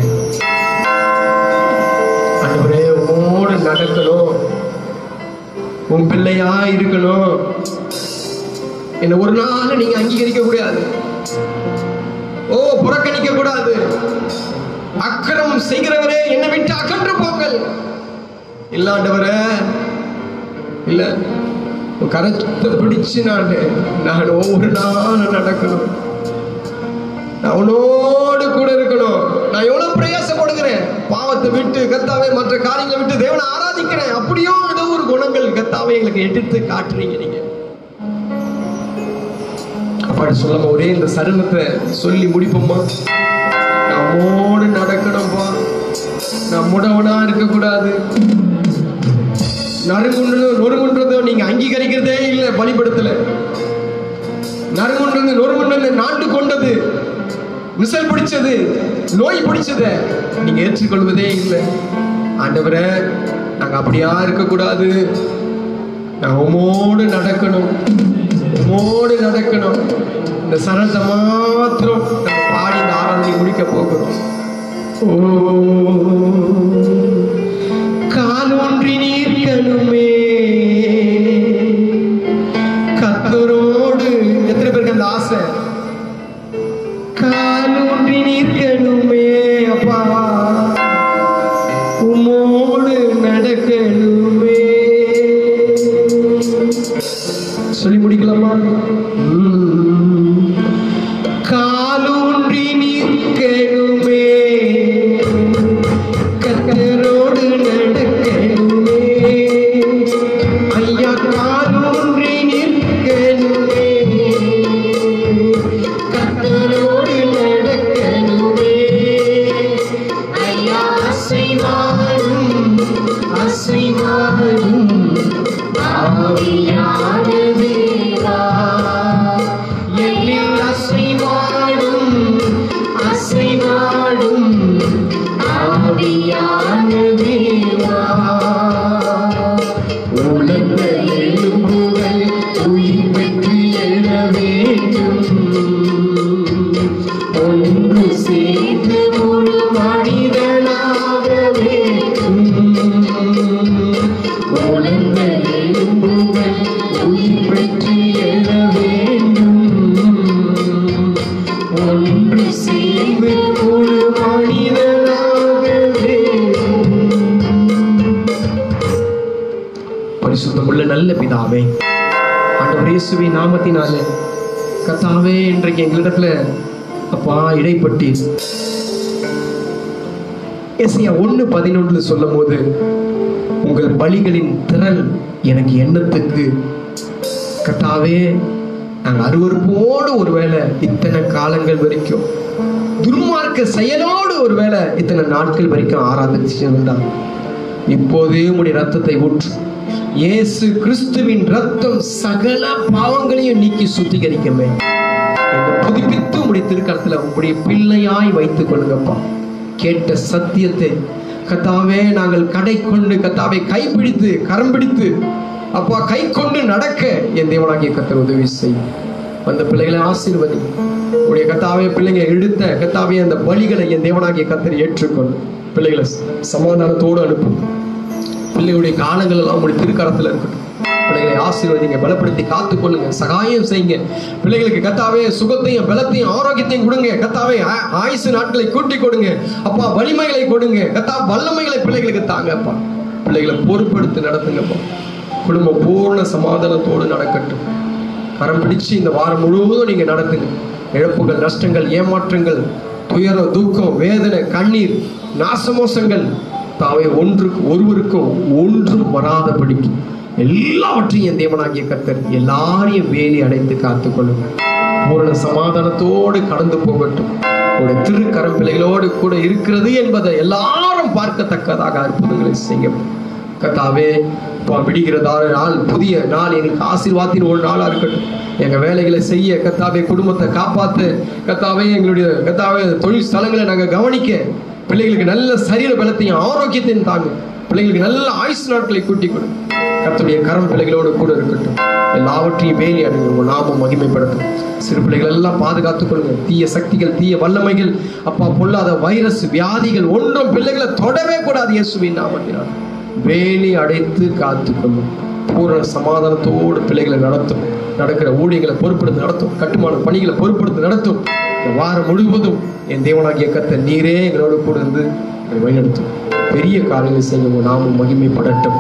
ஆண்டவரே உம்மோடு நடக்கணும், உன் பிள்ளையா இருக்கணும். என்ன ஒரு நாள் நீங்க அங்கீகரிக்க கூடாது, புறக்கணிக்க கூடாது. அக்கிரமம் செய்கிறவரே என்னை விட்டு அகன்று போங்கள். இல்ல ஆண்டவரே, இல்ல கரத்தை பிடிச்சு நான் ஒவ்வொரு நாளும் நடக்கணும், நான் உன்னோடு கூட இருக்கணும். நான் எவ்வளவு பிரயாசப்படுகிறேன், பாவத்தை விட்டு கர்த்தாவே மற்ற காரியங்களை விட்டு தேவனை ஆராதிக்கிறேன். அப்படியும் ஏதோ ஒரு குணங்கள் கர்த்தாவே எங்களுக்கு எடுத்து காட்டுறீங்க நீங்க. அப்பாடி சொல்லாம ஒரே இந்த சரணத்தை சொல்லி முடிப்போமா? நம்மோடு நடக்கணும்பா, நான் முடவனா இருக்க கூடாது. நொறுங்குன்றதோ நீங்க அங்கீகரிக்கிறதே இல்லை, பலிபடுத்தல. நொறுங்குன்றது நாண்டு கொண்டது, விசல் பிடிச்சது, நோய் பிடிச்சத நீங்க ஏற்றுக்கொள்வதே இல்லை. ஆண்டவரே, நாங்க அப்படியா இருக்கக்கூடாது. நான் உம்மோடு நடக்கணும், உம்மோடு நடக்கணும். இந்த சரணத்தை மாத்திரம் நம்ம பாடி இந்த ஆராதனை முடிக்க போகிறோம். காலொன்றி நீர்க்கணுமே கர்த்தரோடு. எத்தனை பேருக்கு அந்த ஆசை? காலொன்றி நீர்க்கணுமே அப்பா, உம்மோடு நடக்கணுமே. சொல்லி முடிக்கலாமா? காலூன்றி நிற்கணுமே கர்த்தரோடு நடக்கணுமே. ஐயா காலூன்றி நிற்கணுமே கர்த்தரோடு நடக்கணுமே. ஐயா அசைவாடும் அசைவாடும் ஆவியான தேவா, என்னில் அசைவாடும் அசைவாடும் ஆவியான தேவா. உலர்ந்த எலும்புகள் உயிர் பெற்று எழ வேண்டும். ஒன்று சேர்ந்து முழு மனிதனாக வேண்டும். உலர்ந்த எலும்புகள் உயிர் பெற்று எழ வேண்டும். ஒன்று சேர்ந்து முழு மனிதனாக வேண்டும். பரிசுத்தமுள்ள நல்ல பிதாவே, ஆண்டவர் இயேசுவின் நாமத்தினாலே கர்த்தாவே, இன்றைக்கு எங்களிடத்துல அப்பா இடைப்பட்டு எசையா 1:11 சொல்லும் போது, உங்கள் பலிகளின் திரள் எனக்கு எண்ணத்துக்கு கர்த்தாவே, நாங்கள் அருவருப்போடு ஒருவேளை இத்தனை காலங்கள் வரைக்கும், துன்மார்க்க செயலோடு ஒருவேளை இத்தனை நாட்கள் வரைக்கும் ஆராதனை செய்யணும்தான். இப்போதே உம்முடைய ரத்தத்தை ஊற்று. இயேசு கிறிஸ்துவின் ரத்தம் சகல பாவங்களையும் நீக்கி சுத்திகரிக்கமே. புதுப்பித்து உம்முடைய திருக்கரத்துல உம்முடைய பிள்ளையாய் வைத்துக் கொள்ளுங்கப்பா. கேட்ட சத்தியத்தை கர்த்தாவே நாங்கள் கடை கொண்டு கர்த்தாவை கைப்பிடித்து கரம் பிடித்து அப்பா கை கொண்டு நடக்க என் தேவனாகிய கர்த்தர் உதவி செய்யும். அந்த பிள்ளைகளை ஆசீர்வதி. உடைய கர்த்தாவே, பிள்ளைங்க எடுத்த கர்த்தாவே அந்த பலிகளை என் தேவனாகிய கர்த்தர் ஏற்றுக்கொள்ளும். பிள்ளைகளை சமாதானத்தோடு அனுப்பும். பிள்ளைகளுடைய காலங்கள் எல்லாம் உடைய திருக்கரத்துல இருக்கட்டும். பிள்ளைகளை ஆசீர்வதிங்க, பலப்படுத்தி காத்துக்கொள்ளுங்க, சகாயம் செய்யுங்க. பிள்ளைகளுக்கு கர்த்தாவே சுகத்தையும் பலத்தையும் ஆரோக்கியத்தையும் கொடுங்க. கர்த்தாவே ஆயுசு நாட்களை கூட்டி கொடுங்க. அப்பா வலிமைகளை கொடுங்க. கர்த்தா வல்லமைகளை பிள்ளைகளுக்கு தாங்க. அப்பா பிள்ளைகளை பொறுப்படுத்தி நடத்துங்கப்பா. குடும்பம் பூர்ண சமாதானத்தோடு நடக்கட்டும். கரம் பிடிச்சு இந்த வாரம் முழுவதும் நீங்க நடத்துங்க. இழப்புகள், நஷ்டங்கள், ஏமாற்றங்கள், துயரம், துக்கம், வேதனை, கண்ணீர், நாசமோசங்கள் தாவே ஒருவருக்கும் ஒன்றும் வராதபடிக்கு எல்லாவற்றையும் என் தேவனாகிய கர்த்தர் எல்லாரையும் வேலி அடைத்து காத்துக்கொள்ளுங்க. பூரண சமாதானத்தோடு கடந்து போகட்டும். உடைய திருக்கரம் பிள்ளைகளோடு கூட இருக்கிறது என்பதை எல்லாரும் பார்க்கத்தக்கதாக அற்புதங்களை செய்யும். கர்த்தாவே விடுகிற நாள், புதிய நாள் எங்களுக்கு ஆசீர்வாதத்தின் ஒரு நாளா இருக்கட்டும். எங்க வேலைகளை செய்ய கர்த்தாவே, குடும்பத்தை காப்பாற்ற கர்த்தாவே, எங்களுடைய கர்த்தாவே தொழில் ஸ்தலங்களை நாங்க கவனிக்க, பிள்ளைகளுக்கு நல்ல சரீர பலத்தையும் ஆரோக்கியத்தையும் தாங்க. பிள்ளைகளுக்கு நல்ல ஆயுசு நாட்களை கூட்டி கொடு. கர்த்தருடைய கரம் பிள்ளைகளோடு கூட இருக்கட்டும். எல்லாவற்றையும் வேலி அடைங்க. உங்க நாமம் மகிமைப்படுத்தும். சிறு பிள்ளைகள் எல்லாம் பாதுகாத்துக் கொள்ளுங்க. தீய சக்திகள், தீய வல்லமைகள், அப்பா பொல்லாத வைரஸ், வியாதிகள் ஒன்றும் பிள்ளைகளை தொடவே கூடாது. இயேசுவின் நாமத்தினால் வேலி அடைத்து காத்துக்கொள்ளும். பூரண சமாதானத்தோடு பிள்ளைகளை நடத்தும். நடக்கிற ஊழியர்களை பொறுப்படுத்தி நடத்தும். கட்டுமான பணிகளை பொறுப்படுத்தி நடத்தும். இந்த வாரம் முழுவதும் என் தேவனாகிய கர்த்தர் நீரே எங்களோடு கூட இருந்து வழிநடத்தும். பெரிய காரியங்களை செய்யும். நாமும் மகிமைப்படட்டும்.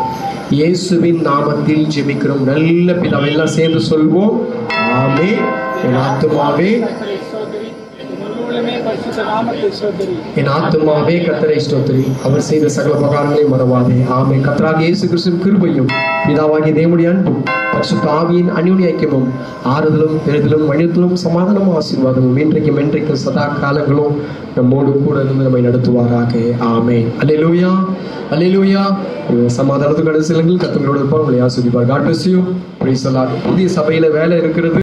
இயேசுவின் நாமத்தில் ஜெபிக்கிறோம் நல்ல பிதாவே. எல்லாம் சேர்ந்து சொல்வோம், ஆமென். என் ஆத்துமாவே என் ஆத்துமாவே கர்த்தரை ஸ்தோத்திரி, அவர் செய்த சகல உபகாரங்களையும் மறவாதே. ஆமென். கர்த்தராகிய இயேசு கிறிஸ்துவின் கிருபையும் பிதாவாகிய தேவனுடைய அன்பும் பரிசுத்த ஆவியின் அந்யோன்ய ஐக்கியமும் ஆறுதலும் பெறுதலும் வழித்தலும் சமாதானமும் ஆசீர்வாதமும் இன்றைக்கும் என்றைக்கும் சதா காலங்களும் நம்மோடு கூட இருந்து நம்மை நடத்துவாராக. ஆமென். அல்லேலூயா, அல்லேலூயா. சமாதானத்துக்கு கடைசிலங்கள் கர்த்தரோடு இருப்பார். உங்களை ஆசீர்வதிப்பார். God bless you. Praise the Lord. புதிய சபையில வேலை இருக்கிறது.